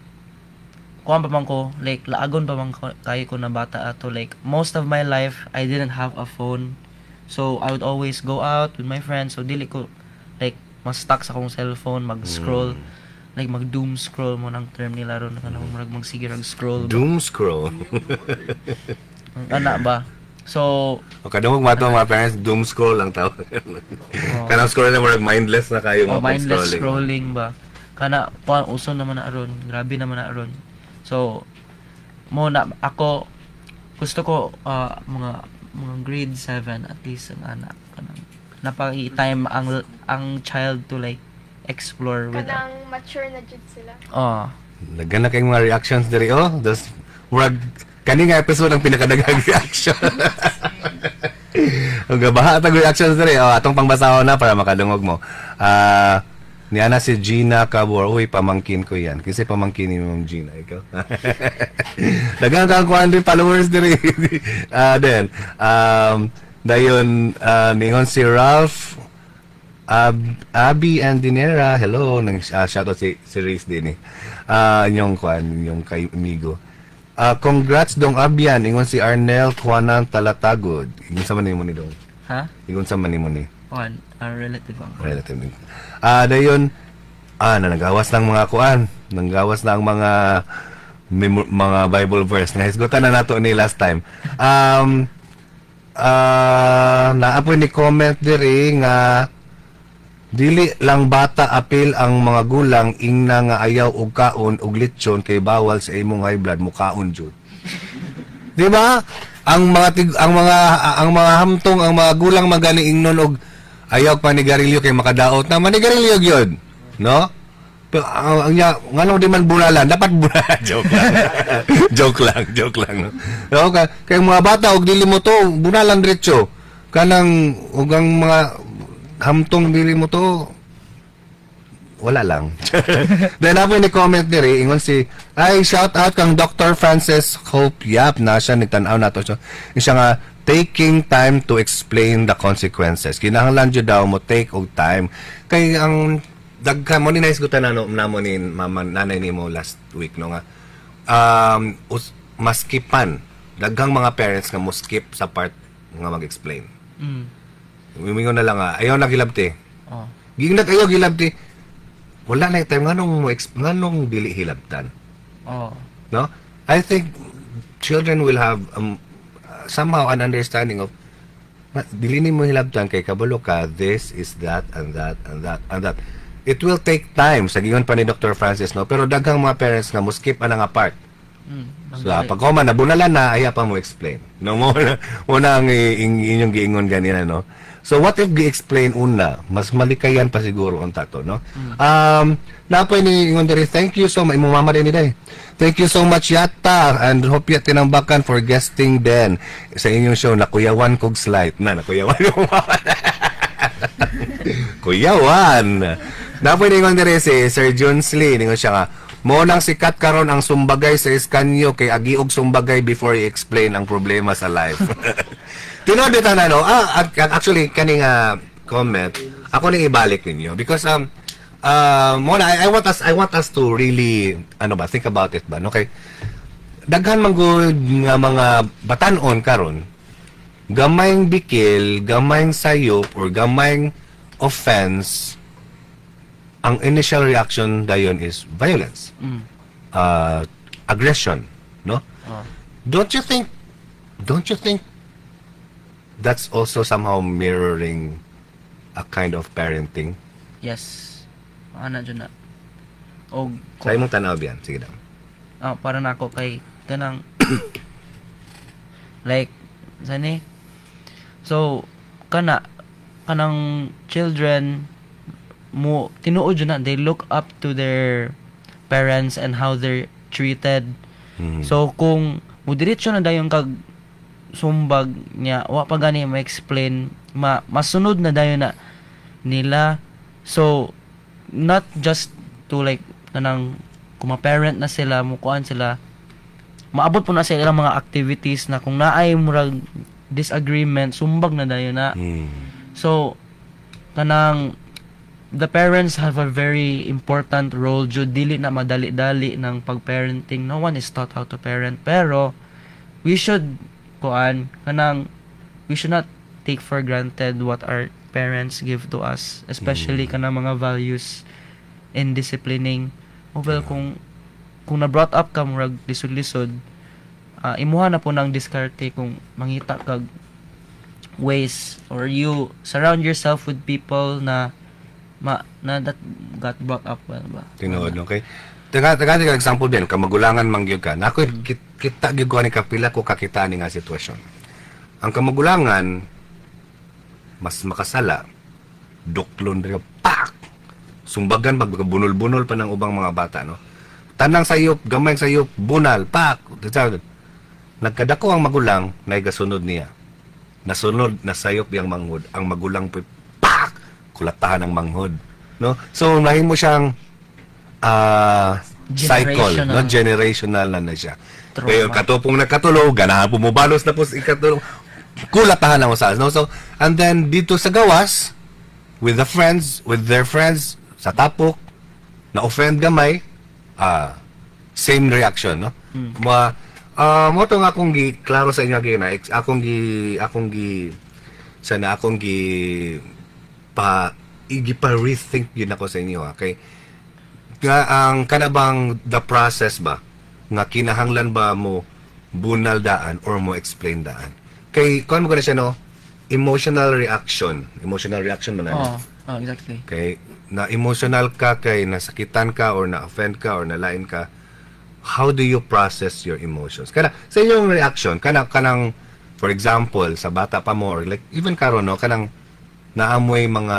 kuan pa man ko like laagon pa man kay ko na bata ato, like most of my life I didn't have a phone, so I would always go out with my friends, so dili ko like ma-stuck sa akong cellphone mag-scroll like mag-doom scroll mo nang term nila ron kanang magsige rag scroll doom scroll. Anak ba? So, kadamog mato mga parents, doom scroll lang tawag. Kanang scroll na marag mindless na kayo mga mindless scrolling ba? Kana pa uso naman na aron, grabe naman na aron. So, mo na ako gusto ko mga grade 7 at least ang anak kanang napaki-time ang child to like explore with kanang mature na jud sila. Nagana kayong mga reactions diri das murag kani nga episode ang pinakadaghang reaction. Ang gabaha atong reactions diri atong pangbasahon na para makadungog mo. Niana si Gina Cabor, uy pamangkin ko yan. Kasi pamangkin ni Ma'am Gina ikaw. Daghang kang kuan din followers diri. Then dayon ningon si Ralph Abby and Dinera, hello, nang shoutout si Reese din inyong kuan, inyong kay amigo. Congrats dong Abyan, ingon si Arnel Juanan Talatagod. Ingon sa man mo ni dong. Ha? Ingon sa man mo ni. Relative ang. Relative. Dayon nagawas lang mga kuan, nagawas lang mga Bible verse na hisgutan na nato ni last time. Naapoy ni comment diri nga dili lang bata apil ang mga gulang ingna nga ayaw og kaon og lechon kay bawal sa imong high blood mo kaon jud. Di ba? Ang mga hamtong ang mga gulang magani ingnon og ayaw panigarilyo kay makadaot na manigarilyo gyud, no? Pero ang ngano di man bunalan, dapat bunalan. Joke lang. No? Kay mga bata og dili mo to bunalan diretso. Kanang og ang mga hamtong dili mo to wala lang. Then ako ni comment diri ingon si shout out kang Dr. Francis Hope Yap na siya nitanaw nato siya nga taking time to explain the consequences. Kinahanglan jud daw mo take og time kay ang daghan mo ni naisgutan namo ni mama nanay nimo last week no nga maskipan daghang mga parents nga mo skip sa part nga mag-explain. Umingon na lang ayaw na gilabti. Gingnat ayaw gilabti. Wala na time nganong dili hilabtan. No? I think children will have somehow an understanding of dili ni mo hilabtan kay kabalo ka this is that and that and that and that. it will take time sa giyon pa ni Dr. Francis, no, pero daghang mga parents nga mo skip anang apart. So pag man nabunalan na aya pa mo explain, no, mo na ang inyong giingon ganina, no. So what if gi-explain una, mas malikayan pa siguro ang tato, no. Napoy ni ingon diri, thank you so much, mama din day. Thank you so much yata, and hope yat tinambakan for guesting din sa inyong show. Nakuyawan kog slide na nakuyawan yung mama. Kuyawan. Napoy ni ingon diri si Sir Junsley, ningon siya nga, mo nang sikat karon ang sumbagay sa iskanyo kay agiog sumbagay before i-explain ang problema sa life. Tinod dito na, no? Actually, kaning comment, ako nang ibalik ninyo because muna, I want us to really think about it ba, okay? Daghan man gud nga mga batan-on karon, gamayng bikil, gamayng sayop or gamayng offense, ang initial reaction dayon is violence. Aggression, no? Don't you think that's also somehow mirroring a kind of parenting? Yes. Ana dyan na. O, Sa imong tanaw biyan, sige daw. Para na ako kay kanang like sani. So kanang children mo tinuod dyan na, they look up to their parents and how they're treated. So kung mudiretso na dayon kag sumbag niya, wa pa gani ma-explain, masunod na dayon na nila. So not just to like kanang kung ma-parent na sila, mukuan sila, maabot po na sa ilang mga activities na kung naay murag disagreement, sumbag na dayon na. So kanang the parents have a very important role. Jud dili na madali-dali ng pag-parenting. No one is taught how to parent, pero we should we should not take for granted what our parents give to us, especially kanang mga values in disciplining. Well, kung na brought up ka murag lisod-lisod, imuha na po ng diskarte kung mangita kag ways, or you surround yourself with people na that got brought up well ba. Tinuod, okay? Taga example din, kamagulangan mangyud ka. Nako kita gyud ko ni kapila ko kakita ni nga sitwasyon. Ang kamagulangan mas makasala, duklon diri pak. Sumbagan magbunol-bunol pa ng ubang mga bata, no. Tanang sayop, gamay sayop, bunal, pak. Nagkadako ang magulang, naigasunod niya. Nasunod na sayop yang manghud, ang magulang pak, kulatahan ng manghud, no. So nahimo siyang cycle, no, generational na siya. Kaya katupong nakatulog, ganahan pumabalos na po sa ikatulog, kulatahan ang usas, no. So and then dito sa gawas with their friends sa tapok na offend gamay, same reaction, no. Mo to nga akong gi klaro sa inyo again, akong gi rethink yun ako sa inyo, okay? Nga ang kanabang the process ba nga kinahanglan ba mo bunal daan or mo explain daan kay kuan mo kana siya, no, emotional reaction man na. Exactly. Okay, na emotional ka kay nasakitan ka or na offend ka or nalain ka, how do you process your emotions kana sa inyong reaction kanang for example sa bata pa mo or like even karon, no, kanang naamoy mga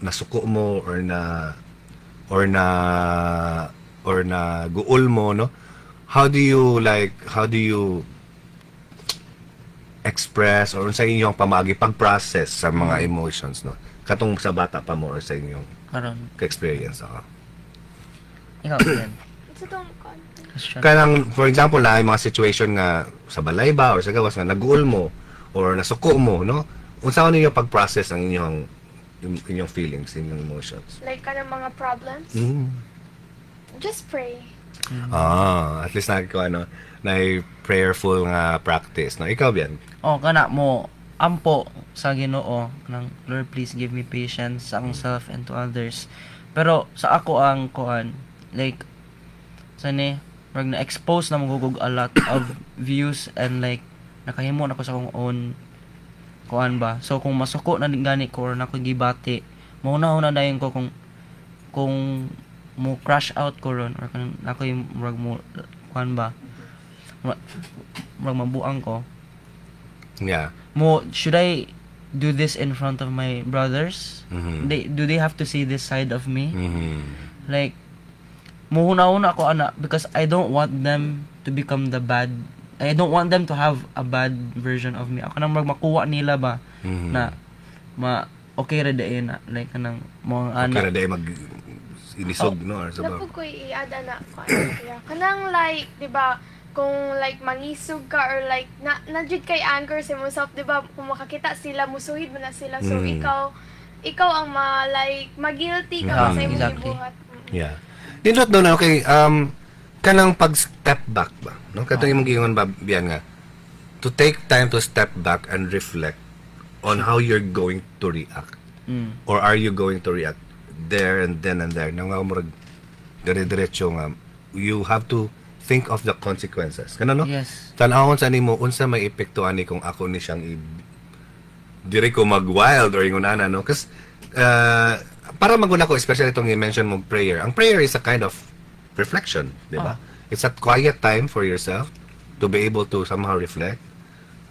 nasuko mo or na guol mo, no, how do you express or sa inyong pamagi pag-process sa mga emotions, no, katong sa bata pa mo or sa inyong Karon experience ikaw yan. Kanang for example na mga situation nga sa balay ba or sa gawas nga naguol mo or nasuko mo, no, unsa niyo pag-process ang inyong feelings, inyong emotions? Like kanang mga problems, just pray. At least na prayerful nga practice, no. Ikaw biyan? Kana mo ampo sa Ginoo nang Lord, please give me patience sa akong self and to others. Pero sa ako ang like sani rag na expose na magugug a lot of views and like nakahimo na ko sa akong own ba. So kung masuko na gani ko or nako gibati, mauna dayon ko kung mo crash out ko ron or kung ako yung murag mo kuan ba murag mabuang ko. Yeah. Should I do this in front of my brothers? Do they have to see this side of me? Like muhuna-una ako ana because I don't want them to become I don't want them to have a bad version of me. Ako nang makuha nila ba na okay ra dayon na like kanang mga Okay ra dayon inisog no or sabaw. Napog ko i-ada na ko. Kanang like, 'di ba, kung like mangisog ka or like na-jud kay anger sa yourself, 'di ba? Kung makakita sila musuhid mo na sila. So ikaw ang ma-guilty ka sa imong gibuhat. Yeah. Dindot no na okay kanang pag-step back ba, no? Katong imong giingon ba biyan nga to take time to step back and reflect on how you're going to react. Or are you going to react there and then and there? Nang murag dire-diretso nga you have to think of the consequences. Kana no? Yes. Tan-awon sa nimo unsa may epekto ani kung ako ni siyang dire ko mag-wild or ingunana no? Kasi para maguna ko especially itong i-mention mo prayer. Ang prayer is a kind of reflection, di ba? It's a quiet time for yourself to be able to somehow reflect,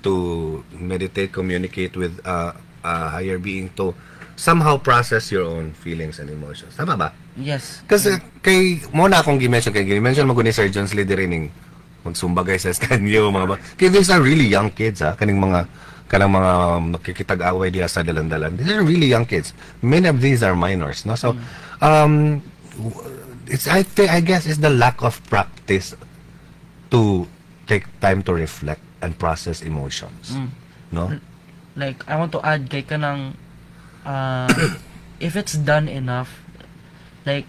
to meditate, communicate with a higher being, to somehow process your own feelings and emotions. Tama ba? Yes. Kasi kay muna akong gi-mention mo ni Sir John Slee dirining magsumbagay sa skanyo mga ba. Kaya these are really young kids kanang mga makikitag-away diya sa dalan-dalan. These are really young kids. Many of these are minors, no? So I guess it's the lack of practice to take time to reflect and process emotions. No? Like I want to add kay kanang if it's done enough, like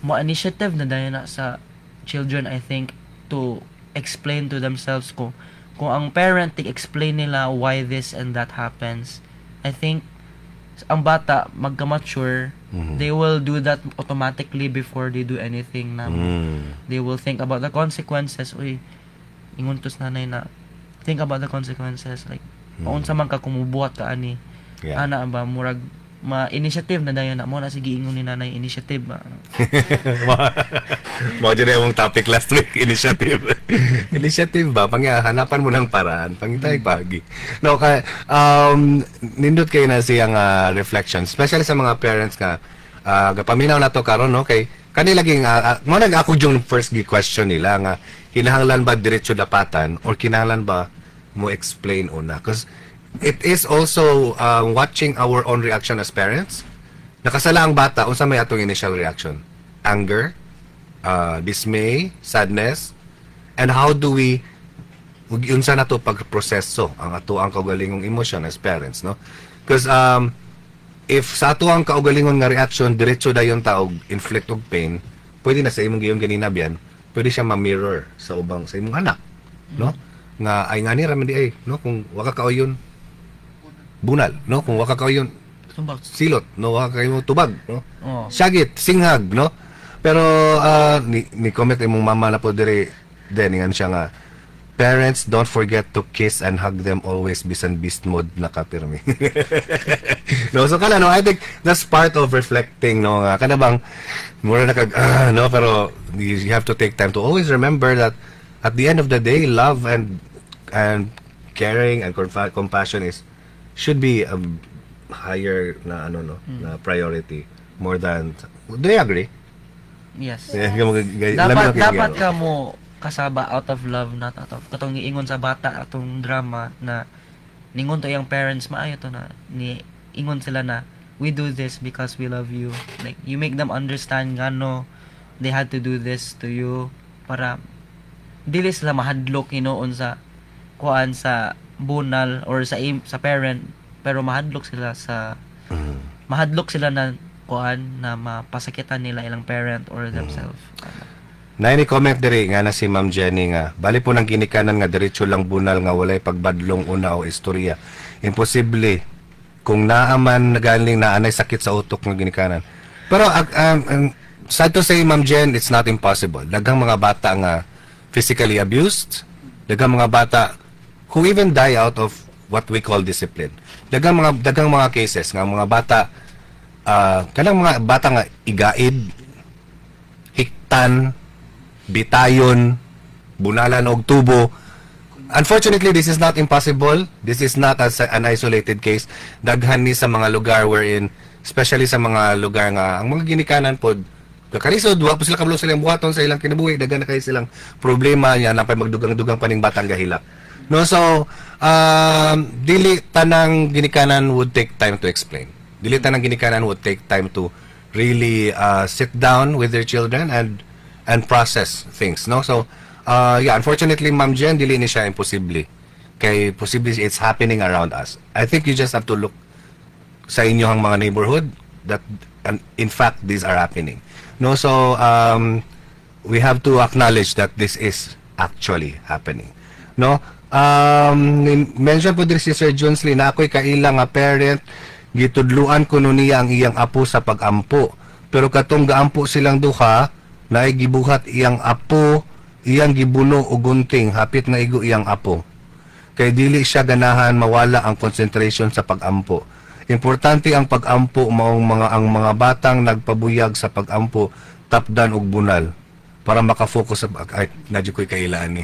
mo initiative na dayon na sa children, I think, to explain to themselves kung ang parent explain nila why this and that happens. I think ang bata magka-mature, they will do that automatically before they do anything na they will think about the consequences. Uy, ingon tos nanay na think about the consequences, like unsa man ka kumubuhat ka ani. Ana ba murag ma-initiative na dayon na mo na sige ingon ni nanay initiative ba. Mo diri among topic last week, initiative. Initiative ba hanapan mo ng paraan pangitay pagi. No kay nindot kay na siyang reflection, especially sa mga parents nga gapaminaw na to karon no kay kanila laging mo nag ako yung first question nila nga kinahanglan ba diretso dapatan or kinahanglan ba mo explain una, because it is also watching our own reaction as parents. Nakasala ang bata unsa may atong initial reaction, anger, dismay, sadness, and how do we unsa nato pagproseso ang ato ang kaugalingong emotion as parents, no? Because if sa ato ang kaugalingon nga reaction diretso dayon ta og inflict og pain, pwede na sa imong giyon ganina biyan, pwede siya ma-mirror sa ubang sa imong anak, no? Nga ay ngani ra man di ay, no? Kung waka kaoyon bunal, no? Kung waka kaoyon silot, no? Waka kayo tubag, no? Syagit, singhag, no? Pero ni comment imong mama na po diri then nga siya nga parents, don't forget to kiss and hug them always, bisan beast mode nakapirmi. No, so kana no, I think that's part of reflecting, no, nga kana bang mura na kag no, pero you have to take time to always remember that at the end of the day, love and caring and compassion should be a higher na na priority more than. Do you agree? Yes. Dapat ka mo kasaba out of love, not out of katong giingon sa bata atong drama na ningon to yung parents maayo to na ni ingon sila na we do this because we love you, like you make them understand ngano they had to do this to you para dili sila mahadlok hinoon sa kuan sa bunal or sa parent, pero mahadlok sila na kuan na mapasakitan nila ilang parent or themselves. Na ini comment diri nga na si Ma'am Jenny nga bali po nang ginikanan nga diretso lang bunal nga walay pagbadlong una o istorya. Imposible kung naaman nagaling na anay sakit sa utok nga ginikanan. Pero sad to say, Ma'am Jen, it's not impossible. Daghang mga bata nga physically abused, daghang mga bata who even die out of what we call discipline. Daghang mga cases nga mga bata kanang mga bata nga igaid, hiktan, bitayon, bunalan og tubo. Unfortunately, this is not impossible. This is not an isolated case. Daghan ni sa mga lugar wherein, especially sa mga lugar nga ang mga ginikanan pod kakarisod, wa po sila kabalo silang buhaton sa ilang kinabuhi, daghan na kayo silang problema niya, napay magdugang-dugang paning batang gahilak. No, so dili tanang ginikanan would take time to explain. Dili tanang ginikanan would take time to really sit down with their children and process things, no? So yeah, unfortunately, Ma'am Jen, dili ni siya imposible. Kay possibly it's happening around us. I think you just have to look sa inyong mga neighborhood that in fact these are happening. No, so we have to acknowledge that this is actually happening. No, mention po din si Sir Johnsley na ako'y kaila nga parent, gitudluan ko niya ang iyang apo sa pagampo. Pero katong gaampo silang duha, na gibuhat iyang apo, iyang gibuno og gunting, hapit na igo iyang apo. Kay dili siya ganahan mawala ang concentration sa pagampo. Importante ang pagampo maong ang mga batang nagpabuyag sa pagampo tapdan og bunal para makafocus sa ay nadyo ko'y kailaan ni.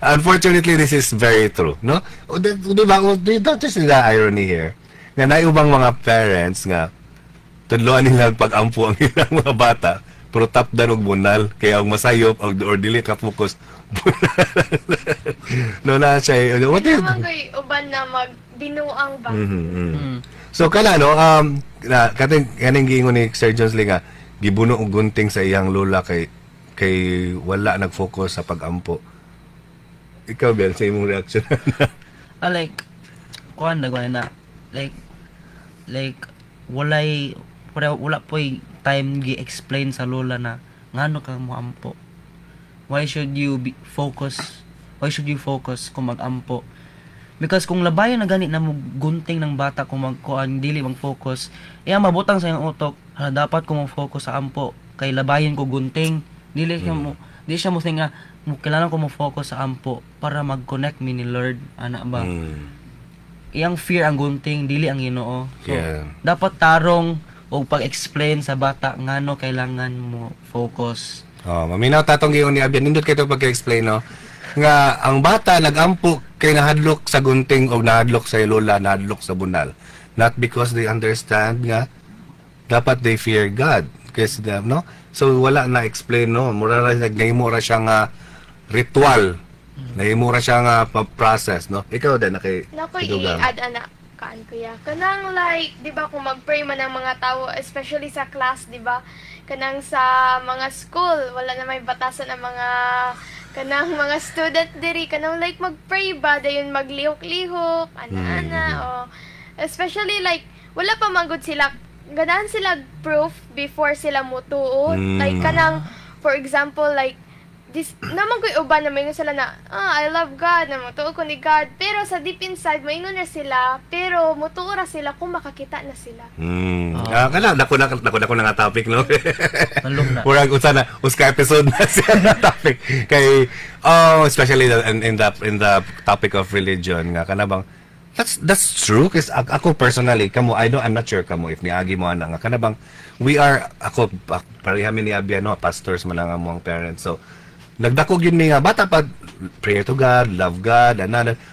Unfortunately, this is very true, no? Diba, don't you see the irony here? Nga naibang mga parents nga tudloan nila pagampo ang ilang mga bata pero tapdan og bunal kaya ang masayop or dili ka focus. No na siya. What is uban na magbinuang ba? So kana no kaning giingon ni Sir Johnsley nga gibuno og gunting sa iyang lola kay wala nag-focus sa pagampo. Ikaw ba sa imong reaction? Like kuan na like wala po'y time gi-explain sa lola na ngano ka mo ampo. Why should you focus kung mag-ampo? Because kung labayan na gani na mo gunting ng bata kung magkuan dili mag-focus, mabutang sa iyang utok, dapat ko mag-focus sa ampo kay labayan ko gunting. Dili siya mo nga kailangan ko mo-focus sa ampo para mag-connect mi ni Lord, ana ba? Iyang fear ang gunting, dili ang Ginoo. So, dapat tarong o pag-explain sa bata ngano kailangan mo focus. Maminaw tatong giyon ni Abian nindot kay to pag-explain no nga ang bata nagampo kay nahadlok sa gunting o nahadlok sa lola, nahadlok sa bunal, not because they understand nga dapat they fear God kasi no, so wala na explain no, mura ra nagahimo ra siya nga ritual, nahimo ra siya nga process no. Ikaw din i-add ana kaan kuya kanang like di ba kung mag-pray man ang mga tao especially sa class, di ba, kanang sa mga school wala na may batasan ang mga kanang mga student diri kanang like mag-pray ba dayon maglihok-lihok ana o especially like wala pa magud sila ganahan sila proof before sila mutuo like kanang for example like this naman ko'y uban na mayroon sila na I love God, na mutuo ko ni God, pero sa deep inside mayroon na sila, pero mutuo ra sila kung makakita na sila. Kana dako na nga topic no. Talong na. Murag usa na uska episode na siya na topic kay especially in the topic of religion nga kana bang that's true kasi ako personally I'm not sure kamo if niagi mo ana nga kana bang we are ako parehami ni Abia no, pastors man ang among parents, so nagdakog yun nga bata pa pray to God, love God,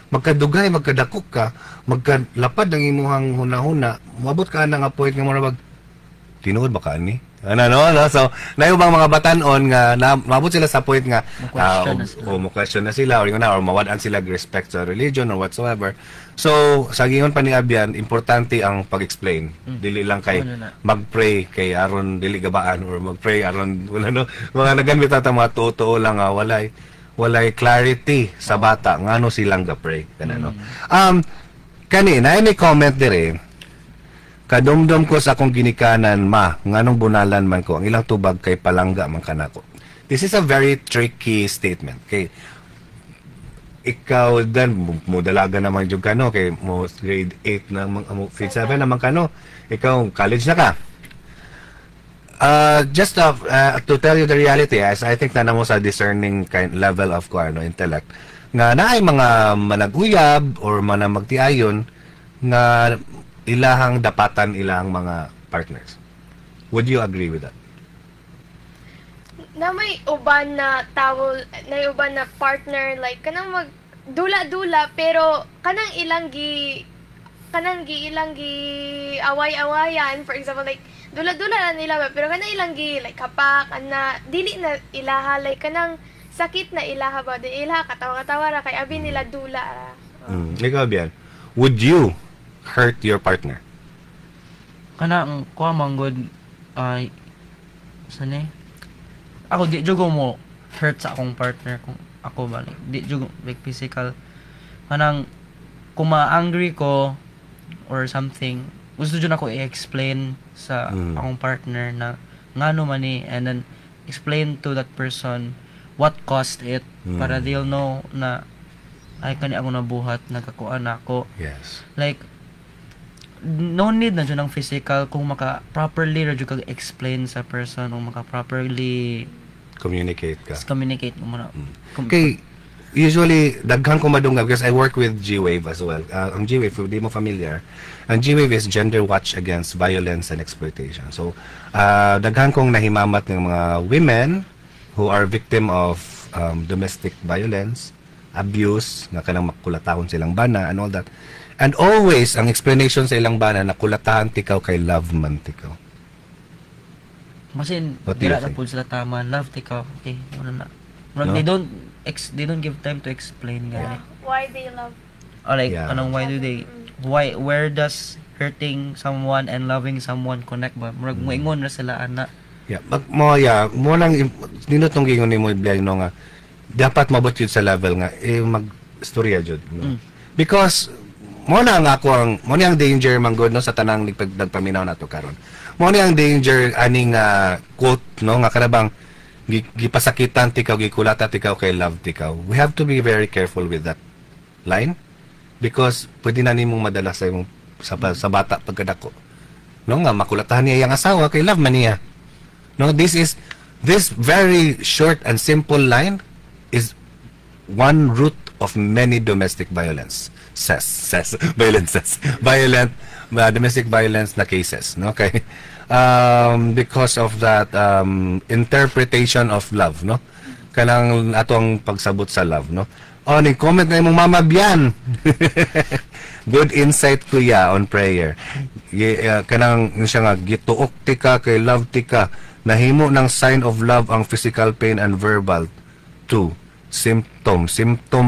magkadugay, magkadakok ka, magkalapad ng imuhang huna-huna, moabot ka na nga point nga mo na tinuod ba ka ni? No? So, naibang mga batanon nga maabot sila sa point nga mo question na sila or mawadaan sila respect sa religion or whatsoever. So, sa gingon pa ni Abian, importante ang pag-explain. Dili lang kay mag-pray kay aron dili gabaan or mag-pray aron wala no. Mga nagamit ata mga totoo lang walay clarity sa bata ngano silang ga-pray kanano. Kanina any comment dire. Kadumdum ko sa akong ginikanan nganong bunalan man ko ang ilang tubag kay palangga man kanako. This is a very tricky statement. Kay ikaw dan mo dalaga naman jud kano kay mo grade 8 na grade 7 naman kano. Ikaw college na ka. Just to tell you the reality, as I think na mo sa discerning level of intellect nga naay mga managuyab or manamagtiayon nga ilahang dapatan ilang mga partners. Would you agree with that? Na may uban na tao, na uban na partner like kanang mag dula-dula pero kanang ilang gi away-awayan, for example like dula-dula na nila ba, pero kanang ilang gi like kapak na dili na ilaha like kanang sakit na ilaha ba, di ilaha katawa-katawa ra kay abi nila dula ra. Ikaw, Bian, would you hurt your partner? Kanang kuha manggod ay sani? Ako di jugo mo hurt sa akong partner kung ako ba like, di jugo like physical. Kanang kung ma-angry ko or something, gusto dyan ako i-explain sa akong partner na ngano man ni, and then explain to that person what caused it para they'll know na ay kani ako nabuhat, nagkakuan ako. Yes. Like no need na dyan ng physical kung maka properly radyo kag explain sa person, kung maka properly Communicate ka. communicate mo na. Okay, usually, daghan ko madungag because I work with G-Wave as well. Ang G-Wave, if di mo familiar, ang G-Wave is Gender Watch Against Violence and Exploitation. So, daghan kong nahimamat ng mga women who are victim of domestic violence, abuse, nga kanang makulatahon silang bana, and all that. And always, ang explanation sa ilang bana, nakulatahan tikaw kay love man tikaw. Masin, What do you dila na think? po sila tama, love tikaw. Okay, ano na. No? They don't give time to explain gani. Why they love Or like, Yeah. anong where does hurting someone and loving someone connect ba? Murag moingon na sila ana. Yeah, mo lang dinutong gingon ni mo ibiyay no nga dapat mabot yun sa level nga mag-storya jud no. Because mo na ang danger man god no sa tanang nagpaminaw nato karon. Mo na ang danger aning quote no nga karabang gipasakitan tikaw, gikulata tikaw kay love tikaw. We have to be very careful with that line because pwede na nimong madala sa imong sa bata pagkadako. No nga makulatahan niya yang asawa kay love man niya. No, this very short and simple line is one root of many domestic violence. Violent domestic violence na cases, no? Okay. Because of that interpretation of love, no? Kanang atong pagsabot sa love, no? Oh, ni comment na imong Mama Bian. Good insight kuya on prayer. Kanang siya nga gituok tika kay love tika, nahimo ng sign of love ang physical pain and verbal too. Symptom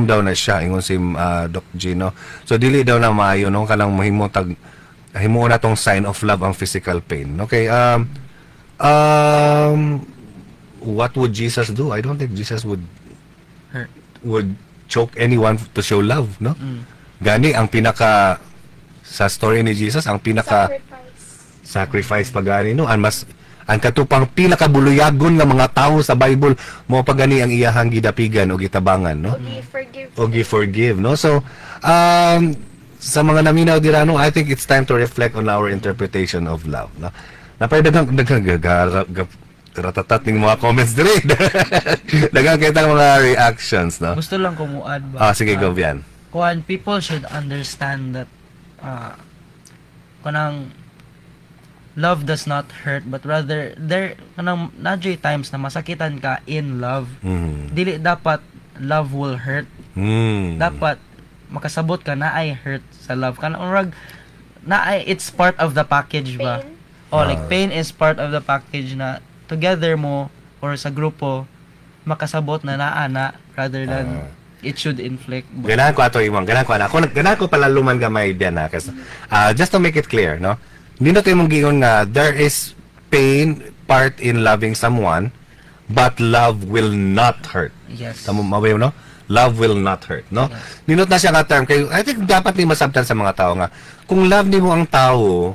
daw na siya ingon si Doc Gino. So dili daw na maayo no kanang mahimo na tong sign of love ang physical pain. Okay, what would Jesus do? I don't think Jesus would choke anyone to show love, no? Gani ang pinaka sa story ni Jesus, ang pinaka sacrifice pagani no, ang katupang pinakabuluyagon nga mga tao sa Bible mo pagani ang iyahang gidapigan o gitabangan, no? O forgive, no? So sa mga naminaw dira no, I think it's time to reflect on our interpretation of love, no? Napay daghang ratatat ning mga comments dire. Daghang kita mga reactions, no? Gusto lang ko muad ba? Sige, go Bian. Kuan, people should understand that kanang love does not hurt, but rather there kanang nadyo times na masakitan ka in love. Dili dapat love will hurt. Dapat makasabot ka na ay hurt sa love. Kanang urag na ay it's part of the package ba? Like pain is part of the package na together mo or sa grupo makasabot na naana rather than it should inflict. Ganahan ko ato imong, ganahan ko pala luman gamay diyan na kasi just to make it clear, no? Hindi na tayo mong gingon nga there is pain part in loving someone but love will not hurt. Yes. Tama mabayo, no? Love will not hurt, no? Yes. Ninot na siya nga term kay I think dapat ni masabtan sa mga tao nga kung love nimo ang tao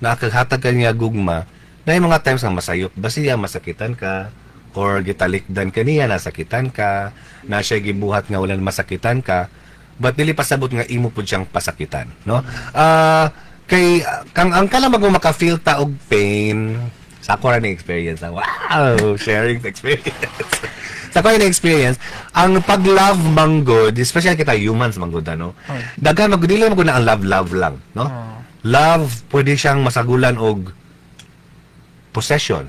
nakakahatag kanya gugma na yung mga times nga masayop ba siya, masakitan ka or gitalikdan ka niya, nasakitan ka na siya gibuhat nga wala masakitan ka but dili pasabot nga imo pud siyang pasakitan, no? Kay ang kalamag mo maka-feel ta og pain Sa ako rin experience. Wow! Sharing the experience. Sa ako rin experience, ang pag-love manggod, especially kita humans manggod, ano? Dagan magdili manggod na ang love lang, no? Love, pwede siyang masagulan og possession.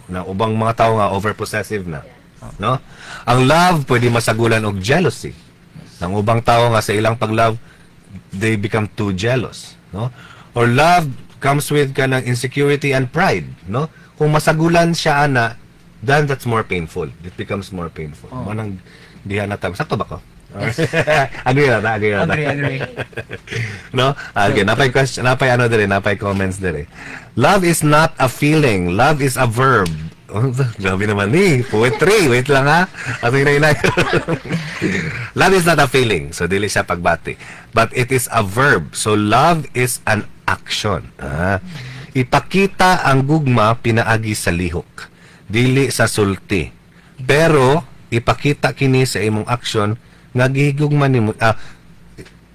Na ubang mga tao nga over-possessive na. No? Ang love, pwede masagulan og jealousy. Ang ubang tao nga sa ilang pag-love, they become too jealous. No? Or love comes with kanang insecurity and pride, no? Kung masagulan siya ana, then that's more painful. It becomes more painful. Manang diha na tag sakto ba ko? Agree. No? Okay, napay question, napay ano dire, napay comments dire. Love is not a feeling, love is a verb. Oh, grabe naman ni. Poetry. Wait lang ha. Love is not a feeling. So, dili siya pagbati. But it is a verb. So, love is an action. Ipakita ang gugma pinaagi sa lihok. Dili sa sulti. Pero, ipakita kini sa imong action nga gihigugma nimo.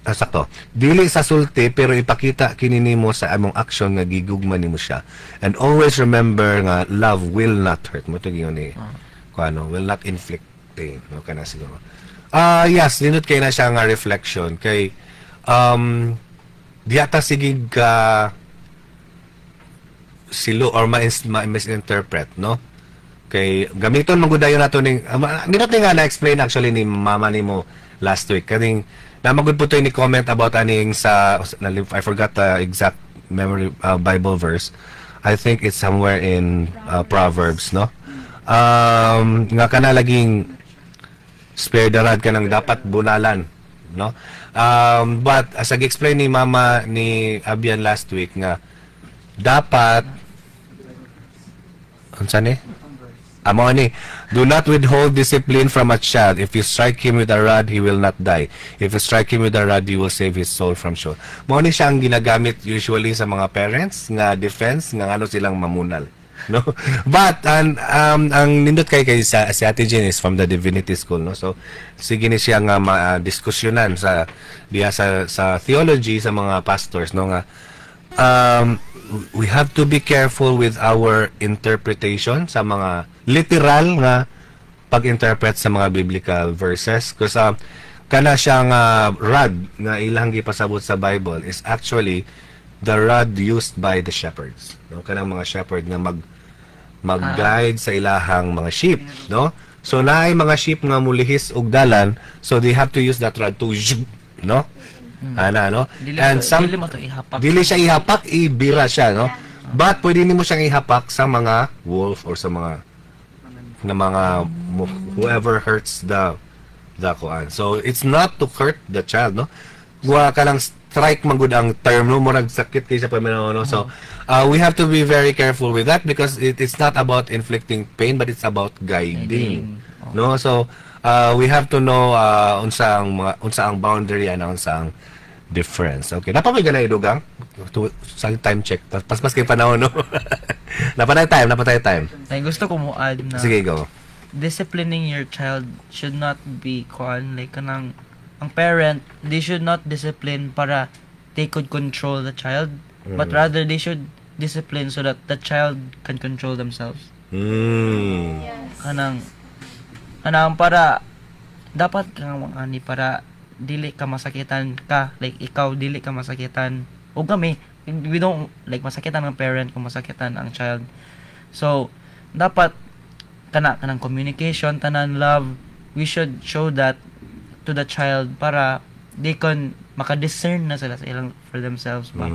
Sakto. Dili sa sulti pero ipakita kini nimo sa among action nga gigugma nimo siya. And always remember nga love will not hurt. Mo to gyud ni. Kuano, will not inflict pain. No kana siguro. Yes, dinut kay na siya nga reflection kay diata sigig ka silo or misinterpret, no? Kay gamiton magudayon nato ning dinut nga na-explain actually ni mama nimo last week kaning namagud po to ni comment about aning sa I forgot the exact memory Bible verse. I think it's somewhere in Proverbs, no? Nga kana laging spare the rod kanang dapat bunalan, no? But as I-explain ni mama ni Abian last week nga dapat unsa ni? Amo ni, do not withhold discipline from a child. If you strike him with a rod, he will not die. If you strike him with a rod, you will save his soul from Sheol. Mo ni siya ang ginagamit usually sa mga parents nga defense nga ano silang mamunal, no? But ang nindot kay sa si Ate Jean is from the Divinity School, no? So sige ni siya nga diskusyonan sa diya sa theology sa mga pastors, no, nga we have to be careful with our interpretation sa mga literal nga pag-interpret sa mga biblical verses kasi kana siyang rod nga ilang gipasabot sa Bible is actually the rod used by the shepherds, no? Kanang mga shepherd nga mag-guide sa ilahang mga sheep, no? So naay mga sheep nga mulihis og dalan, so they have to use that rod to, no? No? And dili siya ihapak, ibira siya, no? But pwede nimo siyang ihapak sa mga wolf or sa mga whoever hurts the kuan. So it's not to hurt the child, no? Wa ka lang strike magud ang term, no? Murag sakit kay sa paminaw, no? So we have to be very careful with that because it's not about inflicting pain but it's about guiding, no? So we have to know unsa ang boundary and unsa ang difference. Okay, napamay ganay dugang sa time check. Paspas kay panahon, no? Napatay time. Ay gusto ko mo add na sige, go. Disciplining your child should not be like kanang ang parent, they should not discipline para they could control the child, but rather they should discipline so that the child can control themselves. Yes. Kanang para dapat kang ani para dili ka masakitan ka, like ikaw dili ka masakitan o kami, we don't like masakitan ng parent kung masakitan ang child. So dapat kanang communication, tanan love, we should show that to the child para they can maka-discern na sila sa ilang for themselves ba.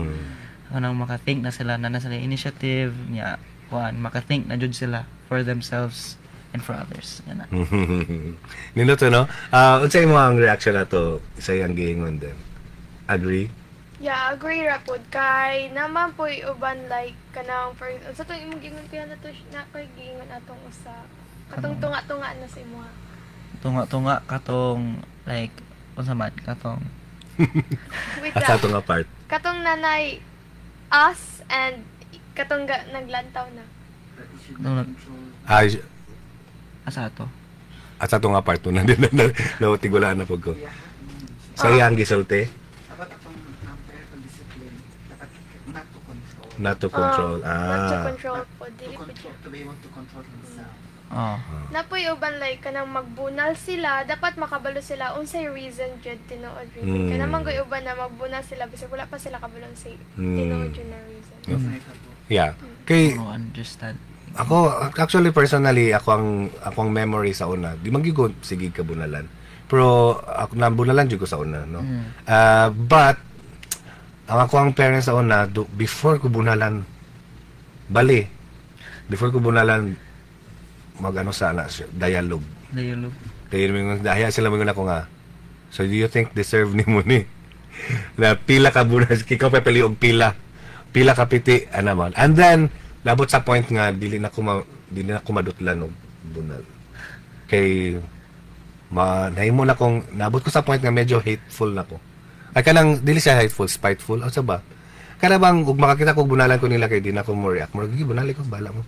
Kanang maka-think na sila na sila initiative niya, maka-think na jud sila for themselves and for others. Yan na. Nino to, no? Unsay mo ang reaction na to sa iyang giingon din? Agree? Yeah, agree ra pud kay naman po uban like kanang for sa to imong gingon kaya na to na kay giingon atong usa. Katong tunga-tunga na sa imo. Tunga-tunga katong like unsa man katong Wait Asa lang. to nga part? Katong nanay us and katong naglantaw na. Ay, asa to? asa to nga part to na nawatigulaan na pag ko. Sa iyang gisulti? Not to control. Not to control po. Dili po siya. To be able to control himself. Napoy uban like kanang magbunal sila, dapat makabalo sila unsay reason jud tinuod reason. Kana man uban na magbunal sila bisag wala pa sila kabalo unsay tinuod jud na reason. Yeah. Kay understand. Ako actually personally ako ang memory sa una, di man gyud sige ka bunalan. Pero ako nabunalan jud ko sa una, no. But ang parents sa una before ko bunalan before ko bunalan mag-ano sana dialogue. Dahil sila mga ako nga. So do you think deserve ni mo ni? Na pila ka bunas, kikaw pa pili og pila ka piti ana man. And then labot sa point nga dili na ko madutlan og bunal. Kay nahimo na kong nabot ko sa point nga medyo hateful na ko. Ay kanang dili siya hateful, spiteful o sa ba? Kana bang ug makakita ko bunalan ko nila kay di na ko mo react. Mo gi bunali ko bala mo.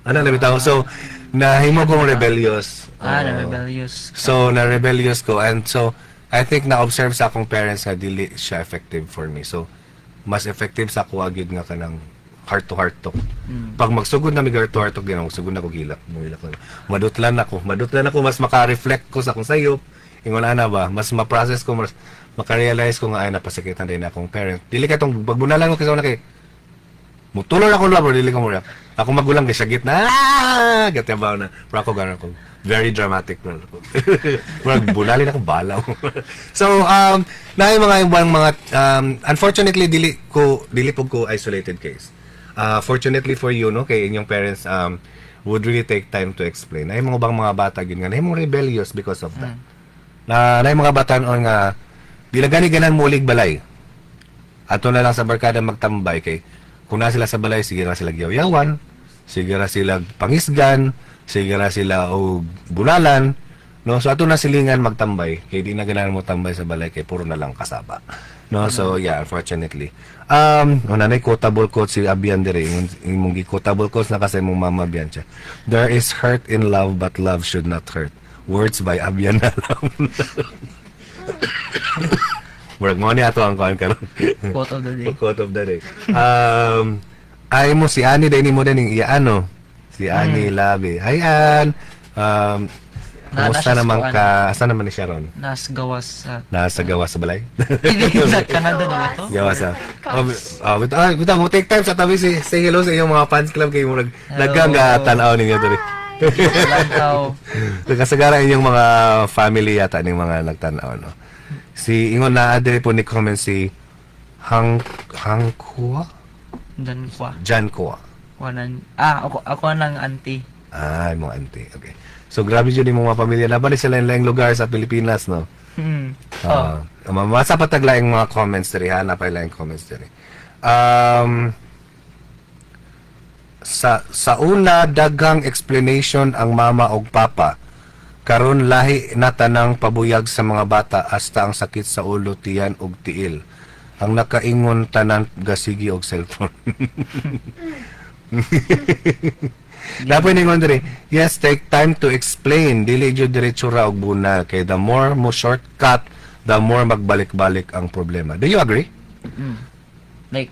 Ano na bitaw? So, nahimo kong rebellious. Rebellious. So, na-rebellious ko. And so, I think na-observe sa akong parents nga dili siya effective for me. So, mas effective sa ako agad nga kanang heart-to-heart talk. Pag magsugod na mig heart-to-heart talk, din magsugod na ko gilak. Madutlan ako, mas maka-reflect ko sa akong sayop. Ingon na ba? Mas ma-process ko, mas maka-realize ko nga ay napasakitan din akong parent. Dili ka itong pagbunalan ko kasi na kay mutulor ako lang, dili ko mo react. Ako magulang kay sa gitna. Gatiyabaw na. Pero ako gano'n ako. Very dramatic. Bunalin ako balaw. So, na yung mga unfortunately, dili po ko isolated case. Fortunately for you, no, kay inyong parents would really take time to explain. Na yung mga bata, yun nga, na yung mga rebellious because of that. Na yung mga bata noon nga, di na gani-ganan mulig balay. Ato na lang sa barkada magtambay kay kung na sila sa balay, sige na sila yaw-yawan, sige na sila pangisgan, sige na sila o bunalan, no? So ato na silingan magtambay, kay di na ganahan mo tambay sa balay kay puro na lang kasaba. No, so yeah, unfortunately. Nanay quotable quote si Abian dire, imong quotable quotes na kasi mong mama Abian siya. There is hurt in love but love should not hurt. Words by Abian na lang. Murag mo ni ato ang kaon karon. Quote of the day. Quote of the day. Ay mo si Ani din mo din iya ano. Si Ani Labi. Hi An. Kumusta naman ka? Saan naman ni Sharon? Nasa gawas sa balay? Sa Canada na ito? Gawas sa. Bita mo take time sa tabi say hello sa inyong mga fans club kay mo naggang tanaw ninyo diri. Lantaw. Kasagara inyong mga family yata ning mga nagtanaw no. Si ingon na adre po ni comment si Hangkua? Jankua. Ako nang auntie. Mga auntie. Okay. So grabe jud yung mga pamilya na bali sila laing lugar sa Pilipinas no. Masa pataglaing mga comments diri ha na pa laing comments diri. Sa una daghang explanation ang mama og papa. Karon lahi na tanang pabuyag sa mga bata hasta ang sakit sa ulo, tiyan ug tiil. Ang nakaingon tanan gasigi og cellphone. Dapat ningon diri, yes, take time to explain. Dili jud diretso ra og bunal kay the more mo shortcut, the more magbalik-balik ang problema. Do you agree? Like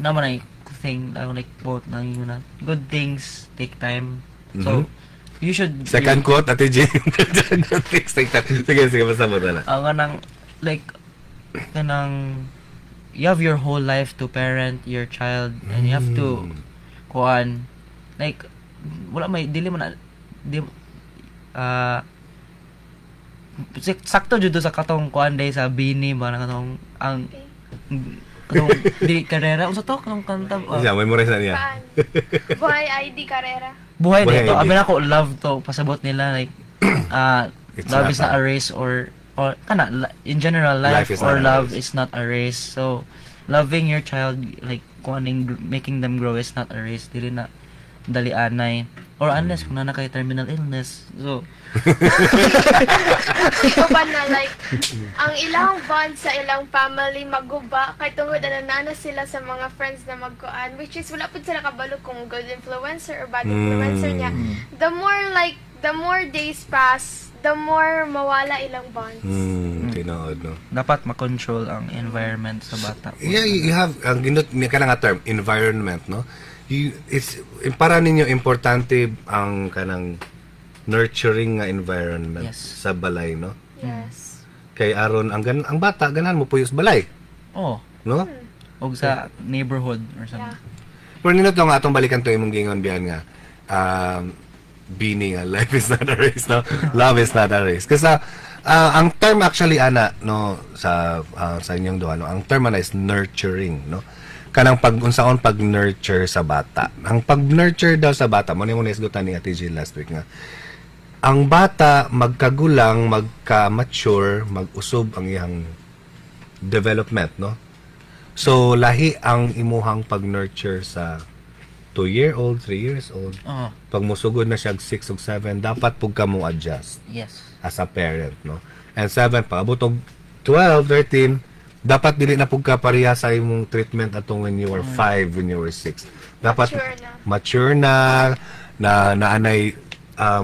naman ay thing like both nang yun na. Good things take time. So you should second quote Ate Jane. Good things take time. Sige basta mo na. Ang kanang like kanang you have your whole life to parent your child and you have to kuan like wala may dili man sakto jud sa katong kuan day sa bini ba na katong ang katong di karera unsa to kanang kanta may memorize na niya. Buhay ID karera. Buhay dito abi nako love to pasabot nila like love is not a race or kana in general life or love is not a race. So loving your child like kuaning making them grow is not a race. Dili na dalianay or unless kung na kay terminal illness. So Uban na like ang ilang bond sa ilang family maguba kay tungod na sila sa mga friends na magkuan which is wala pud sila kabalo kung good influencer or bad influencer niya. The more days pass, the more mawala ilang bonds. Tinood, no? Dapat makontrol ang environment sa bata. Yeah, you have, ang ginut, may ka nga term, environment, no? Para ninyo importante ang kanang nurturing nga environment sa balay, no? Yes. Kay aron ang bata ganahan mo puyos balay. Oh. No? O sa neighborhood or something. Pero nino to nga atong balikan to imong gingon biyan nga. Bini nga life is not a race, no? Love is not a race. Kasi ang term actually ana no sa inyong duha, no? Ang term ana is nurturing, no? Kanang unsaon pag-nurture sa bata. Ang pag-nurture daw sa bata, mo ni isgutan ni Ate Jill last week nga. Ang bata magkagulang, magka-mature, mag-usob ang iyang development, no? So lahi ang imuhang pag-nurture sa 2-year-old, 3 years old. Pag musugod na siya 6 o 7, dapat pug ka mo adjust. Yes. As a parent, no? And 7 pa abot og 12, 13, dapat dili na pug ka pareha sa imong treatment atong when you were 5, when you were 6. Dapat mature na anay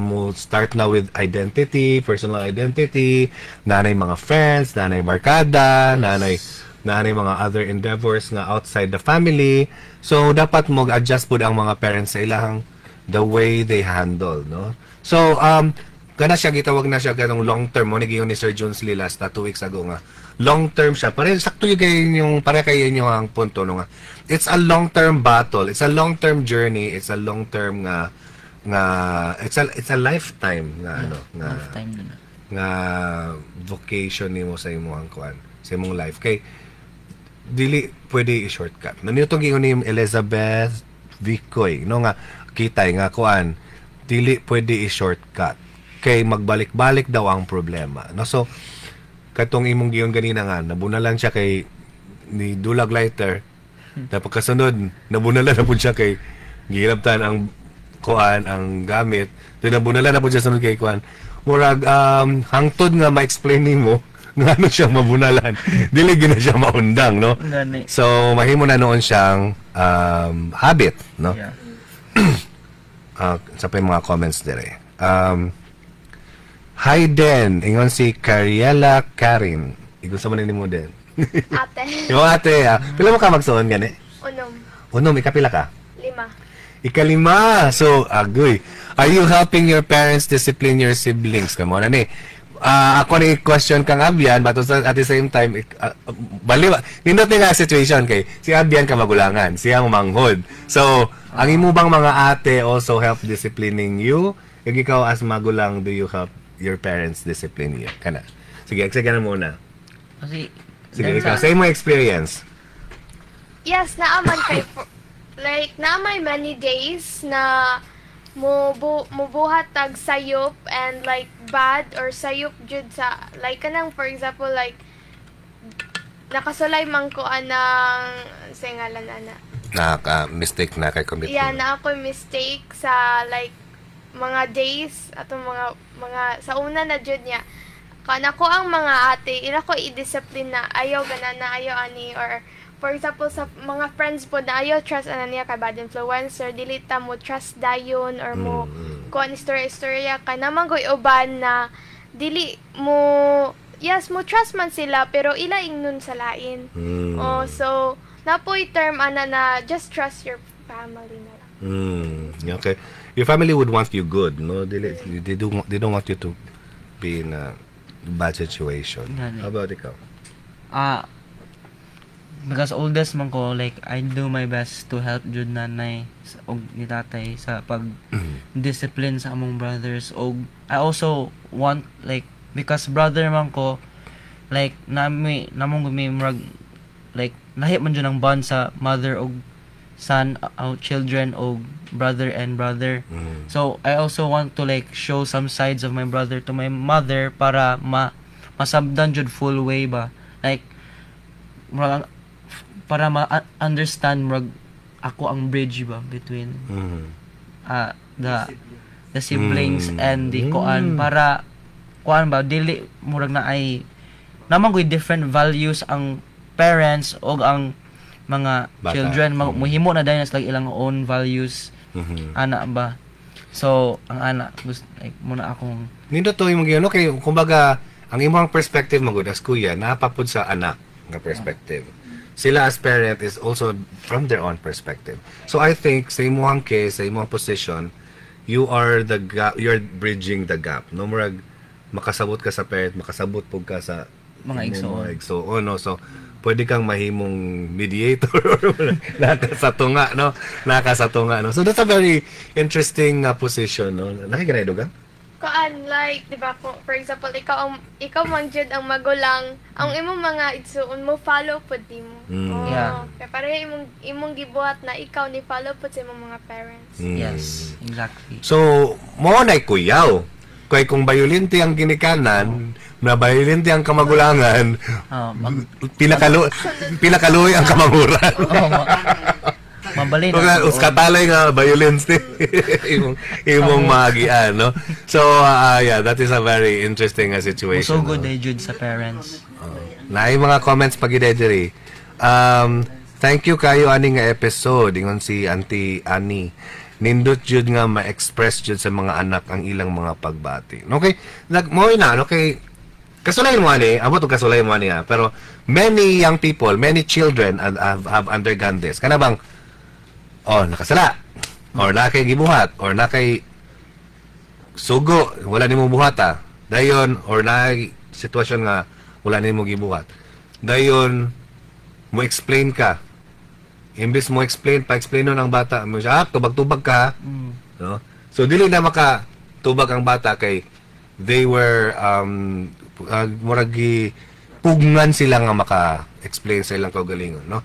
mo start na with identity, personal identity, nanay mga friends, nanay barkada, nanay mga other endeavors nga outside the family. So dapat mo adjust pud ang mga parents sa ilahang the way they handle, no? So kana siya gitawag na siya ganong long term mo ni Sir Jones Lee last 2 weeks ago nga. Long term siya. Pare sakto yung pare kayo ang punto no nga. It's a long term battle. It's a long term journey. It's a long term nga it's a lifetime nga lifetime din. Nga vocation nimo sa imong kuan, sa imong life. Kay dili pwede i-shortcut. Nanito gingon ni Elizabeth Vicoy no nga kitay nga kuan dili pwede i-shortcut. Kay magbalik-balik daw ang problema. No so katong imong giyon ganina nga nabunalan siya kay ni Dulag Lighter. Tapos kasunod nabunalan na pud siya kay gihilabtan ang kuan ang gamit. Nabunalan na pud siya sunod kay kuan. Murag hangtod nga ma-explain nimo nga ano siyang mabunalan. Dili gyud na siya maundang, no? So mahimo na noon siyang habit, no? Yeah. Sa pa yung mga comments dire. Hi Den, ingon si Cariela Karin. Igusto mo na mo Den. Ate. Yung ate, pila mo ka magsuon gani? Unom, ikapila ka? 5. Ika-5. So, agoy. Are you helping your parents discipline your siblings? Come on, ani. Ako ni question kang Abian, but at the same time, baliwa. Nindot nga situation kay si Abian ka magulangan, siya manghod. So, ang imo bang mga ate also help disciplining you? Yung ikaw as magulang, do you help your parents discipline you? Kana. Sige, na muna. Kasi, sige, ikaw. Say mo experience. Yes, naaman kay like naamay many days na mubuhat tag sayop and like bad or sayop jud sa like kanang for example like nakasulay man ko anang say ngalan ana Mistake na kay commit. Yeah, na ako mistake sa like mga days atong mga sa una na jud niya. Kana ko ang mga ate, ina ko i-discipline na ayaw gana na ayaw ani or for example sa mga friends po na ayaw trust ana niya kay bad influencer, dili ta mo trust dayon or mo kuan istorya ka naman goy uban na dili mo yes mo trust man sila pero ila ingnon sa lain. Oh, so napoy term ana na just trust your family na lang. Okay. Your family would want you good, no? They don't want you to be in a bad situation. How about ikaw? Because oldest man ko, like, I do my best to help jud nanay og ni tatay sa pag-discipline sa among brothers. Og I also want, like, because brother man ko, like, namong gumimrag, like, lahi man dyan ang bond sa mother og son, children og brother and brother. So, I also want to, like, show some sides of my brother to my mother para masabdan jud full way ba. Like, para ma-understand ako ang bridge ba between the siblings and the kuan para kuan ba dili murag na ay naman ko'y different values ang parents o ang mga bata. Children mohimo na dahil like ilang own values ana ba So, ang ana, gusto, like, muna akong, Nindot to imong giano kay kumbaga ang imong perspective magud as kuya napapud sa anak nga perspective. Sila as parent is also from their own perspective. So I think sa imong case, sa imong position, you are the gap, you're bridging the gap. No murag makasabot ka sa parent, makasabot pug ka sa Mga igsoon. igsoon, no? So pwede kang mahimong mediator nakasatunga, no? Nakasatunga, no? So that's a very interesting position, no? Nakikinaido ka? Kuan like, 'di ba, for example, ikaw man jud ang magulang, ang imong mga igsuon mo follow pud nimo. Oh, Yeah. kaya pareha imong gibuhat na ikaw ni follow pud sa imong mga parents. yes, exactly. So, mo na kuyaw. Kaya kung bayolente ang ginikanan, na bayolente ang kamagulangan, pinakaluoy ang kamaguran. Mabalin. Uskatalay nga violence imong magian, no? So yeah, that is a very interesting situation. So good day jud sa parents. Naay mga comments pag diri. Thank you kayo ani nga episode ingon si Auntie Annie. Nindot jud nga ma-express jud sa mga anak ang ilang mga pagbati. Okay? Mo na okay. Kasulay mo ani, amo to kasulay mo ani ha. Pero many young people, many children have undergone this. Kana bang nakasala, or nakay gibuhat, or nakay sugo, wala nimo buhata. Dayon, or nakay sitwasyon nga wala nimo gibuhat. Dayon, mo explain ka. Imbes mo explain, pa-explain ng bata, mo siya, tubag-tubag ka. No? So, dili na makatubag ang bata kay they were, muragi, pugnan sila nga maka-explain sa ilang kaugalingon. No?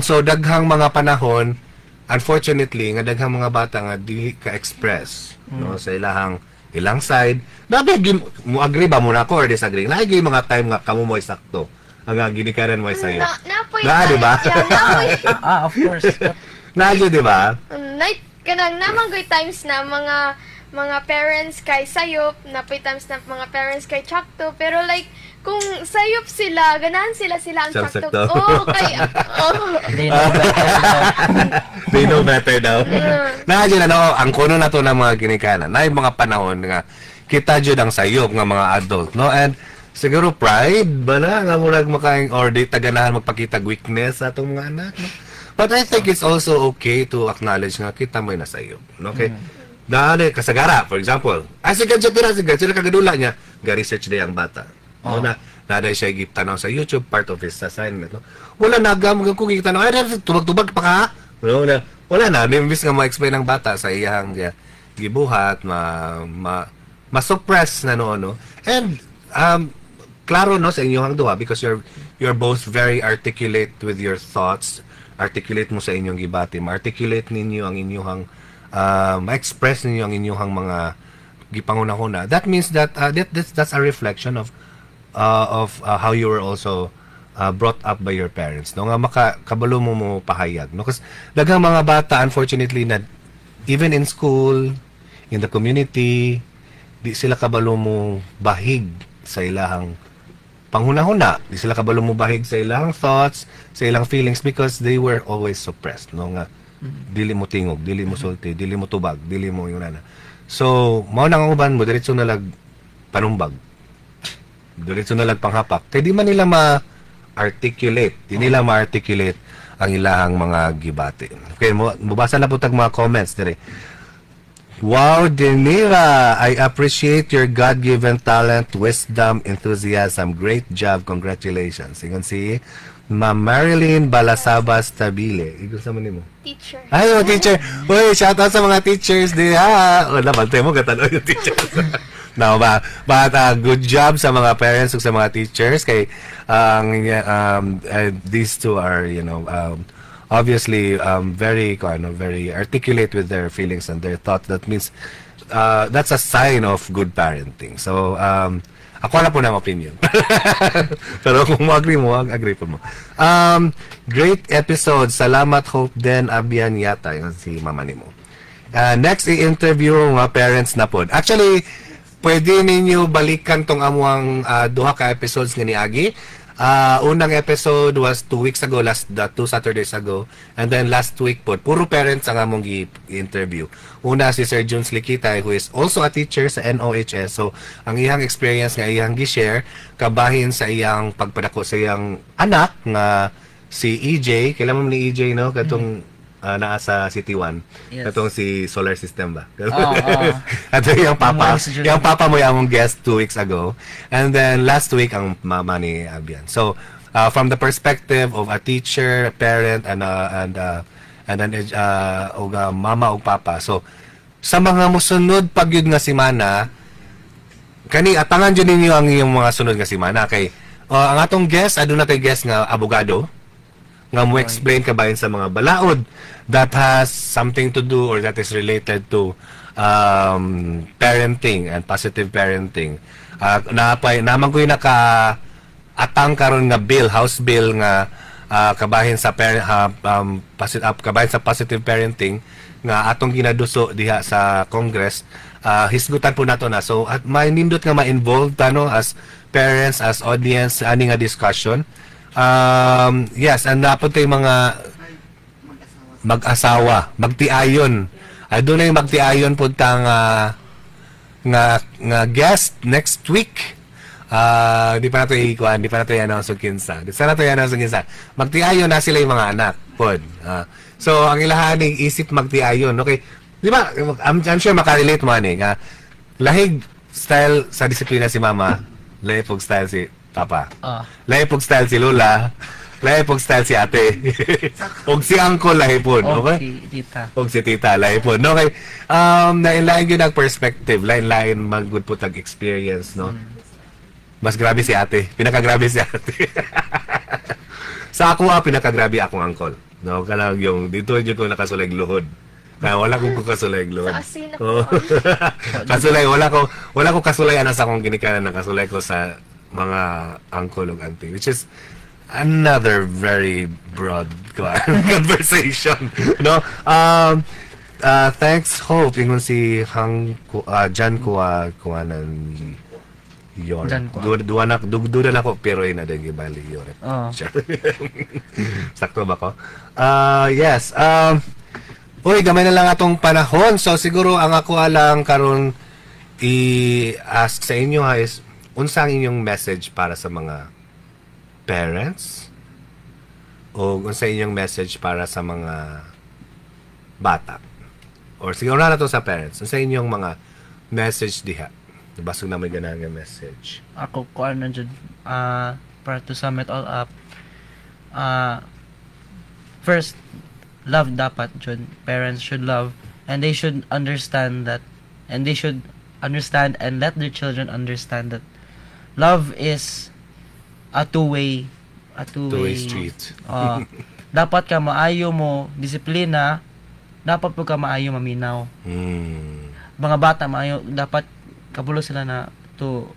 So, daghang mga panahon, unfortunately, nga daghang mga bata nga dili ka-express no, sa ilang side. Dabi, mo agree ba mo na ako or disagree? Naigi mga time nga kamo mo sakto. Ang ginikaran mo sa'yo. Na, di ba? Of course. Naagi, di ba? Kanang namanggoy times na mga parents kay sayop, napoy times na mga parents kay tsakto, pero like, kung sayop sila, ganahan sila ang tsakto. Okay. They know better daw. Naagi na, no, ang kuno na to ng mga ginikanan. Na yung mga panahon nga, kita dyan ang sayop ng mga adult, no? And, siguro pride ba na nga murag makaing or di taganahan magpakita weakness sa atong mga anak, no? But I think it's also okay to acknowledge nga kita may nasayop, no? Okay? Dahil kasagara, for example, sige sila kagadula niya, ga-research na yung bata. No, na siya giptanaw sa YouTube, part of his assignment, no? Wala na kung giptanaw, tubag-tubag pa ka, no? Wala na, nimbis nga ma-explain ng bata sa iyang gibuhat, ma-suppress na no? And, klaro no sa inyong duha because you're both very articulate with your thoughts, articulate mo sa inyong gibati, ma-articulate ninyo ang inyong ma-express ninyo ang inyong mga gipanguna-huna. That means that that's a reflection of how you were also brought up by your parents, no? Nga kabalo mo pahayag, no? Kasi daghang mga bata unfortunately na even in school, in the community, di sila kabalo mo bahig sa ilahang panghuna-huna, di sila kabalo mo bahig sa ilang thoughts, sa ilang feelings because they were always suppressed, no? Nga dili mo tingog, dili mo sulti, dili mo tubag, dili mo yung nana. So mao nang uban mo diretso na lag panumbag, diretso na lag panghapak kay di man nila ma-articulate, di nila ma-articulate ang ilahang mga gibati. Okay, mubasa na po tag mga comments dire. Wow, Denira, I appreciate your God-given talent, wisdom, enthusiasm. Great job. Congratulations. Ingon si Ma'am Marilyn Balasabas Tabile. Ikaw sa mo? Teacher. Ay, teacher. Uy, shout out sa mga teachers di ha. Wala, bantay mo, katanoy yung teachers. No, but good job sa mga parents ug sa mga teachers kay these two are, obviously very articulate with their feelings and their thoughts. That means that's a sign of good parenting. So ako na po na opinion. Pero kung agree po mo. Great episode. Salamat, Hope Den Abian yata yung si mama nimo. Next i-interview mga parents na po. Actually, pwede ninyo balikan tong amuang duha ka episodes nga ni Agi. Unang episode was 2 weeks ago, 2 Saturdays ago. And then last week po, puro parents ang among i-interview. Una si Sir Junes Likitay, who is also a teacher sa NOHS. So, ang iyang experience nga iyang gi-share, kabahin sa iyang pagpadako sa iyang anak nga si EJ. Kailan mo ni EJ, no? Katong naa sa City 1. Yes. Katong si Solar System ba? At yung papa mo yung guest 2 weeks ago. And then last week ang mama ni Abian. So from the perspective of a teacher, a parent, and then mama o papa. So sa mga musunod pag yun nga si Mana, kani atangan dyan ninyo ang iyong mga sunod nga si Mana. Kay ang atong guest, aduna tay guest nga abogado, nga mo explain kabayan sa mga balaod that has something to do or that is related to parenting and positive parenting. Naman ko yung atang karon nga bill, house bill nga kabahin sa kabahin sa positive parenting nga atong ginaduso diha sa Congress. Hisgutan po nato na. So at may nindot nga ma-involved as parents, as audience, ani nga discussion. Yes, and dapat yung mga mag-asawa, magtiayon. Doon na yung magtiayon po nga guest next week. Di pa nato i-announce yung kinsa. Di pa nato i-announce yung kinsa. Magtiayon na sila yung mga anak po. So, ang ilahaning isip magtiayon. Okay, di ba, I'm sure makarelate mo nga lahig style sa disiplina si mama, lahig pog style si papa. Lahig pog style si lola, lahig pog style si ate. Og si uncle lahig po, okay? Og si tita lahig po. Okay. Lain-lain yun ang perspective, lain-lain mag-good po tag experience, no? Mas grabe si ate. Pinakagrabe si ate. Sa ako pinakagrabe akong uncle. No, kanang yung dito ko nakasulay luhod. Kaya wala kong kasulay luhod. Sa asin ako. Kasulay, wala ko kasulay anas akong ginikanan, nakasulay ko sa mga uncle ug auntie, which is another very broad conversation, no? Thanks Hope ingon si Jan kuanan yor. Duda na ko pero ina dang gibali yor. Sakto ba ko? Yes. Uy, gamay na lang atong panahon. So siguro ang ako alang karon i-ask sa inyo is unsa ang inyong message para sa mga parents o unsa inyong message para sa mga bata or siguro na to sa parents unsa inyong mga message diha basig na may ganang message ako kuan na jud para to sum it all up first love dapat jud parents should love and they should understand that and they should understand and let their children understand that love is a two-way street. Dapat ka maayo mo disiplina, dapat po ka maayo maminaw. Mga bata maayo dapat kabulo sila na to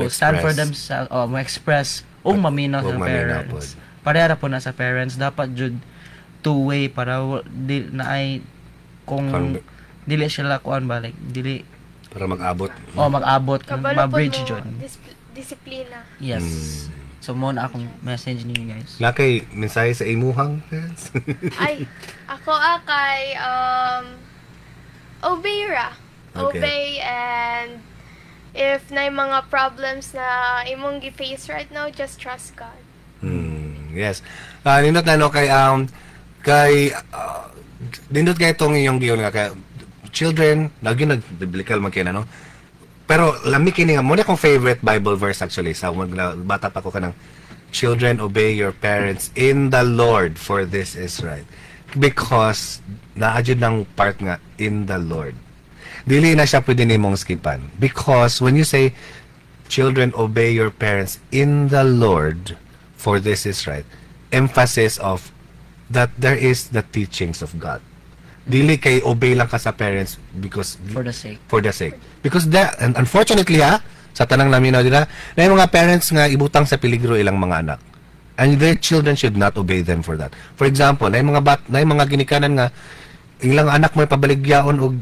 stand for themselves ma-express o maminaw sa parents. Parehara po na sa parents dapat jud two-way para kung dili sila kuan balik dili para mag-abot. Mag-abot ma-bridge jud. Disiplina. Yes. So mo na akong message ninyo guys. Lakay mensahe sa imuhang parents. Ay, ako kay obey ra. Okay. Obey, and if na mga problems na imong gi-face right now, just trust God. Yes. Nindot na no kay nindot kay itong iyong giyon nga kay children, lagi nag-biblical man kaya no. Pero lami kini nga mo na akong favorite Bible verse actually sa bata pa ko kanang children obey your parents in the Lord for this is right. Because naadjud ng part nga in the Lord. Dili na siya pwede nimong skipan. Because when you say children obey your parents in the Lord for this is right, emphasis of that there is the teachings of God. Dili kay obey lang ka sa parents because for the sake because and unfortunately sa tanang naminaw dila na yung mga parents nga ibutang sa peligro ilang mga anak and their children should not obey them for that. For example, na yung mga ginikanan nga ilang anak mo pabaligyaon og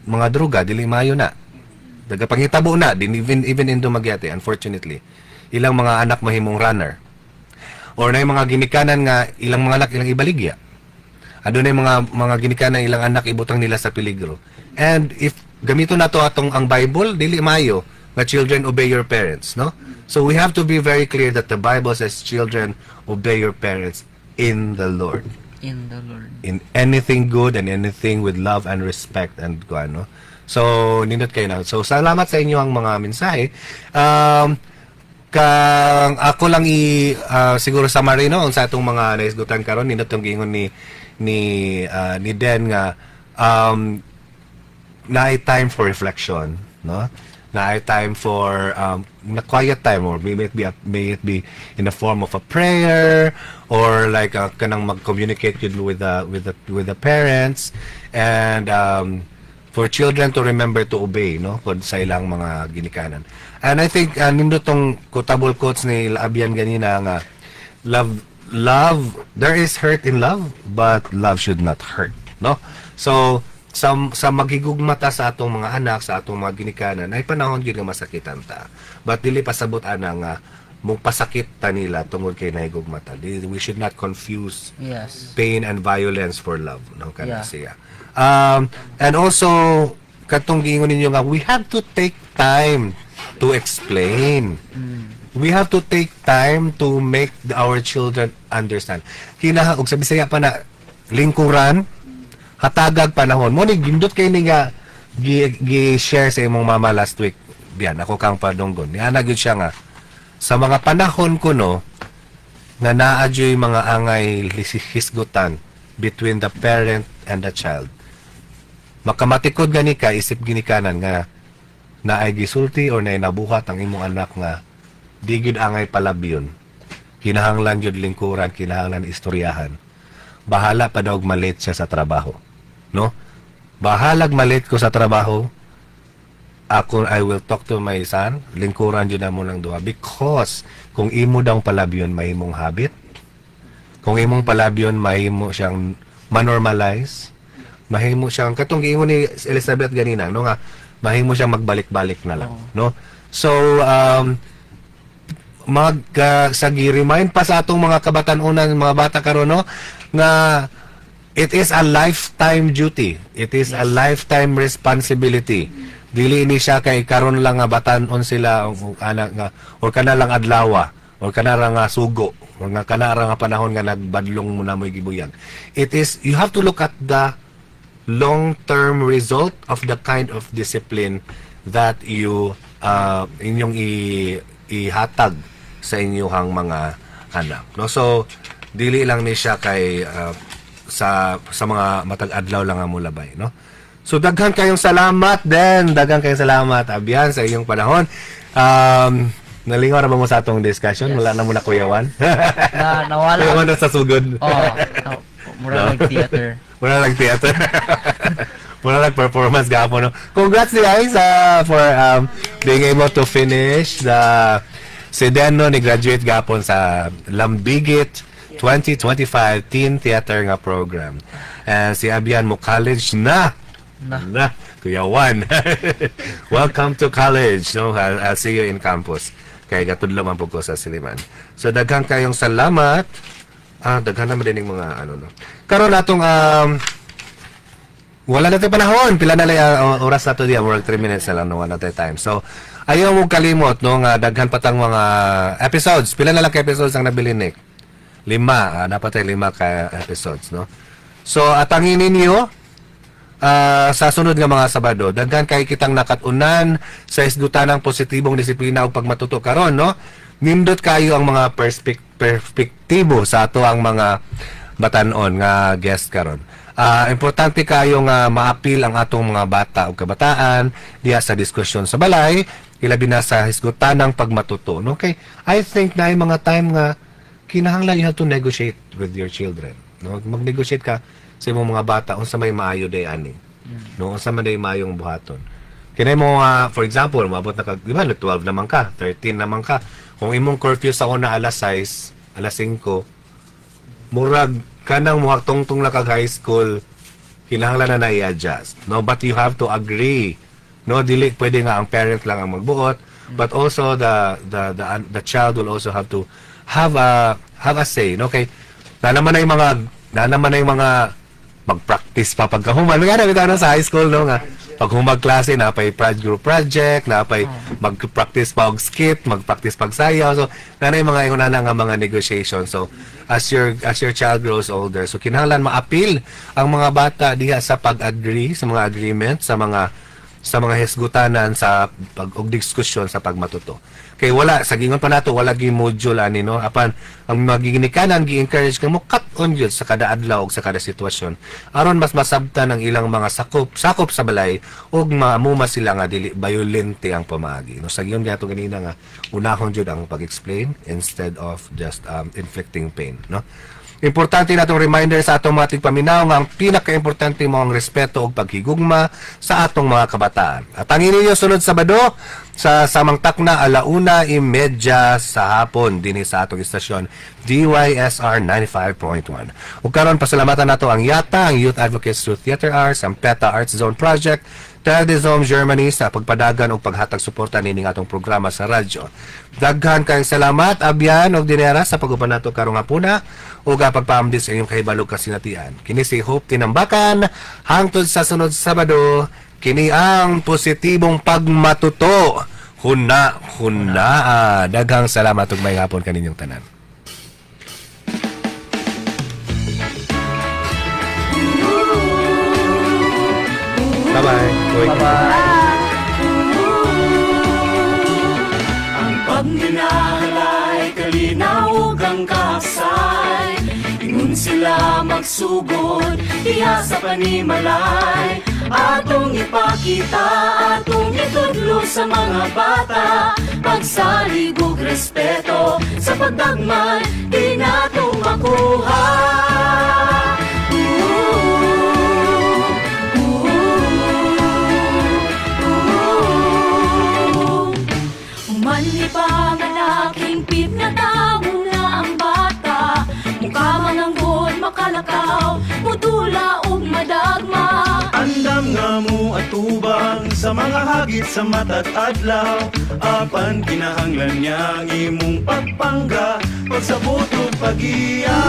mga droga dili maayo na daga pangitabo na din even in Dumaguete, unfortunately. Ilang mga anak mahimong runner. Or na yung mga ginikanan nga ilang mga anak ilang ibaligya. Adunay mga ginikanan ilang anak ibutang nila sa peligro. And if gamito na to atong ang Bible, dili mayo nga children obey your parents, no? So we have to be very clear that the Bible says children obey your parents in the Lord. In the Lord. In anything good and anything with love and respect and ano. So nindot kayo na. So salamat sa inyo ang mga mensahe. Kang ako lang siguro sa Marino sa atong mga naisgutan karon nindot tong giingon ni Den nga naay time for reflection, no? Naay time for na quiet time, or may it be in the form of a prayer, or like kanang mag-communicate with the parents, and for children to remember to obey, no, kung sa ilang mga ginikanan. And I think nindot tong quotable quotes ni Abian ganina nga love, there is hurt in love, but love should not hurt, no? So sa magigugmata sa atong mga anak, sa atong mga ginikanan, ay panahon gyud nga masakitan ta. But dili pasabot ana nga mong pasakit ta nila tungod kay nahigugmata. We should not confuse pain and violence for love, no, kana siya. And also katong giingon ninyo nga we have to take time to explain. We have to take time to make our children understand. Og sa Bisaya pa na lingkuran, hatagag panahon. Mo ni gindot kay ni nga gi-share sa imong mama last week. Biyan ako kang padunggon. Niana gyud siya nga sa mga panahon ko no nga naadyoy mga angay hisgutan between the parent and the child. Makamatikod gani ka isip ginikanan nga naay gisulti or naay nabuhat ang imong anak nga di gyud angay palabyon. Kinahanglan gyud lingkuran, kinahanglan istoryahan. Bahala pa daw malate siya sa trabaho, no? Bahalag malate ko sa trabaho. I will talk to my son, lingkuran gyud namo lang duha, because kung imo daw palabyon mahimong habit. Kung imong palabyon mahimo siyang manormalize, mahimo siyang katong giingon ni Elizabeth ganina, no, nga mahimo siyang magbalik-balik na lang, no? So remind pa sa atong mga kabatan-unan, mga bata karon, no, nga it is a lifetime duty. It is a lifetime responsibility. Dili ni siya kay karon lang nga batan-on sila anak nga or kana lang adlaw or kana ra nga sugo or nga kana ra nga panahon nga nagbadlong mo na mo'y gibuyag. It is, you have to look at the long-term result of the kind of discipline that you inyong ihatag sa inyong mga anak, no? So dili lang ni siya kay sa mga matag adlaw lang nga mulabay, no? So daghan kayong salamat din, daghan kayong salamat Abian sa inyong panahon. Nalingaw ra ba mo sa atong discussion? Wala na mo na kuyawan. Nawala. Kuyawan na sa sugod. Mura lang theater. Mura lang theater. Mura lang performance gapon, no? Congrats guys for being able to finish the si Deno ni graduate gapon sa Lambigit 2025 Teen Theater nga program. And si Abian mo college na. Kuya Juan. Welcome to college. No, I'll see you in campus. Kay gatudlo man po ko sa Siliman. So daghang kayong salamat. Daghan naman din yung mga ano, no. Karon natong wala na tayo panahon. Pila na lang oras na to diya. Work 3 minutes na lang, no, one at a time. So ayaw mo kalimot, no, nga daghan patang mga episodes. Pila na lang ka episodes ang nabili Nick? 5. Dapat ay 5 ka episodes, no? So atangin ninyo sa sunod nga mga Sabado, daghan kay kitang nakatunan sa isgutanang positibong disiplina ug pagmatuto karon, no? Nindot kayo ang mga perspektibo sa ato ang mga batan-on nga guest karon. Importante kayo nga maapil ang atong mga bata o kabataan diha sa diskusyon sa balay, ilabi na sa hisgutanang pagmatuto, no? Okay, I think na ay mga time nga kinahanglan you have to negotiate with your children, no? Mag-negotiate ka sa imong mga bata unsa may maayo day ani, no, unsa man day maayong buhaton. Kinay mo for example, maabot na ka, di ba, 12 naman ka, 13 naman ka. Kung imong curfew sa una alas 6, alas 5, murag kanang muhag tungtong na kag high school, kinahanglan na i-adjust, no? But you have to agree no, dili pwede nga ang parent lang ang magbuot, but also the child will also have to have a say, no? Okay, na naman na yung mga mag-practice pa pagkahuman. Mga namin sa high school, no, nga pag humag klase na pay group project, na pay mag-practice pa og skit, mag-practice pagsayaw. So nanay mga una na nga mga negotiation. So as your child grows older, so kinahanglan ma-appeal ang mga bata diha sa pag-agree sa mga agreement, sa mga hisgutanan sa og diskusyon sa pagmatuto. Kay wala sa gingon pa nato, wala gi module ani, no, apan ang magiginikanan gi-encourage kamo cut on yun sa kada adlaw ug sa kada sitwasyon aron mas masabtan ang ilang mga sakop sa balay ug maamuma sila nga dili violente ang pamaagi, no. Sa giyon gato ganina nga unahon jud ang pag-explain instead of just inflicting pain, no. Importante natong reminder sa atong mga tigpaminaw nga ang pinaka-importante mo ang respeto ug paghigugma sa atong mga kabataan. At ang ninyo sunod Sabado sa samang takna 1:30 sa hapon dinhi sa atong istasyon DYSR 95.1. Ug karon pasalamatan nato ang YATA, ang Youth Advocates Through Theater Arts, ang PETA Arts Zone Project, Teledizom Germany sa pagpadagan o paghatag suporta nining atong programa sa radyo. Daghan kayong salamat abyan og dinera sa pag-uban nato karong hapuna ug pagpaamdi sa inyong kahibalog kasinatian. Kini si Hope Tinambakan hangtod sa sunod Sabado. Kini ang positibong pagmatuto. Huna. Daghang salamat ug may hapon kaninyong tanan. Bye-bye. Ang pagminahalay, kalinaw ug ang kasay, ingon sila magsugod diha sa panimalay. Atong ipakita, atong itudlo sa mga bata, pagsalig ug respeto sa pagdagman di nato makuha. Manipanganak, hingpit na tao na ang bata, mukha mananggod, makalakaw, mudula ug madagma. Andam nga mo atubang sa mga hagit sa mata't adlaw, apan kinahanglan niya ang imong pagpangga, pagsabot ug pag-iya.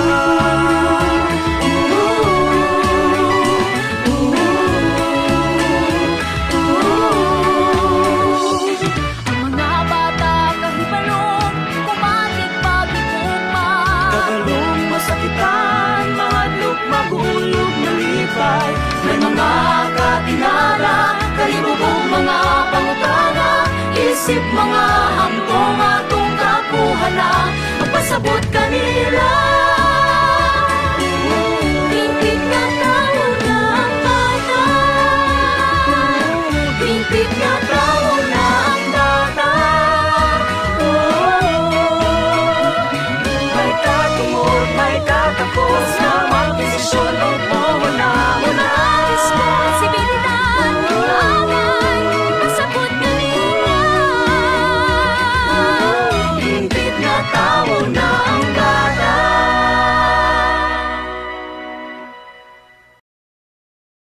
May mga katinala, kalibugong mga pangutana, isip mga hamtong atong kapuhana, magpasabot kanila. Hingpit na tao na ang bata, hingpit na tao.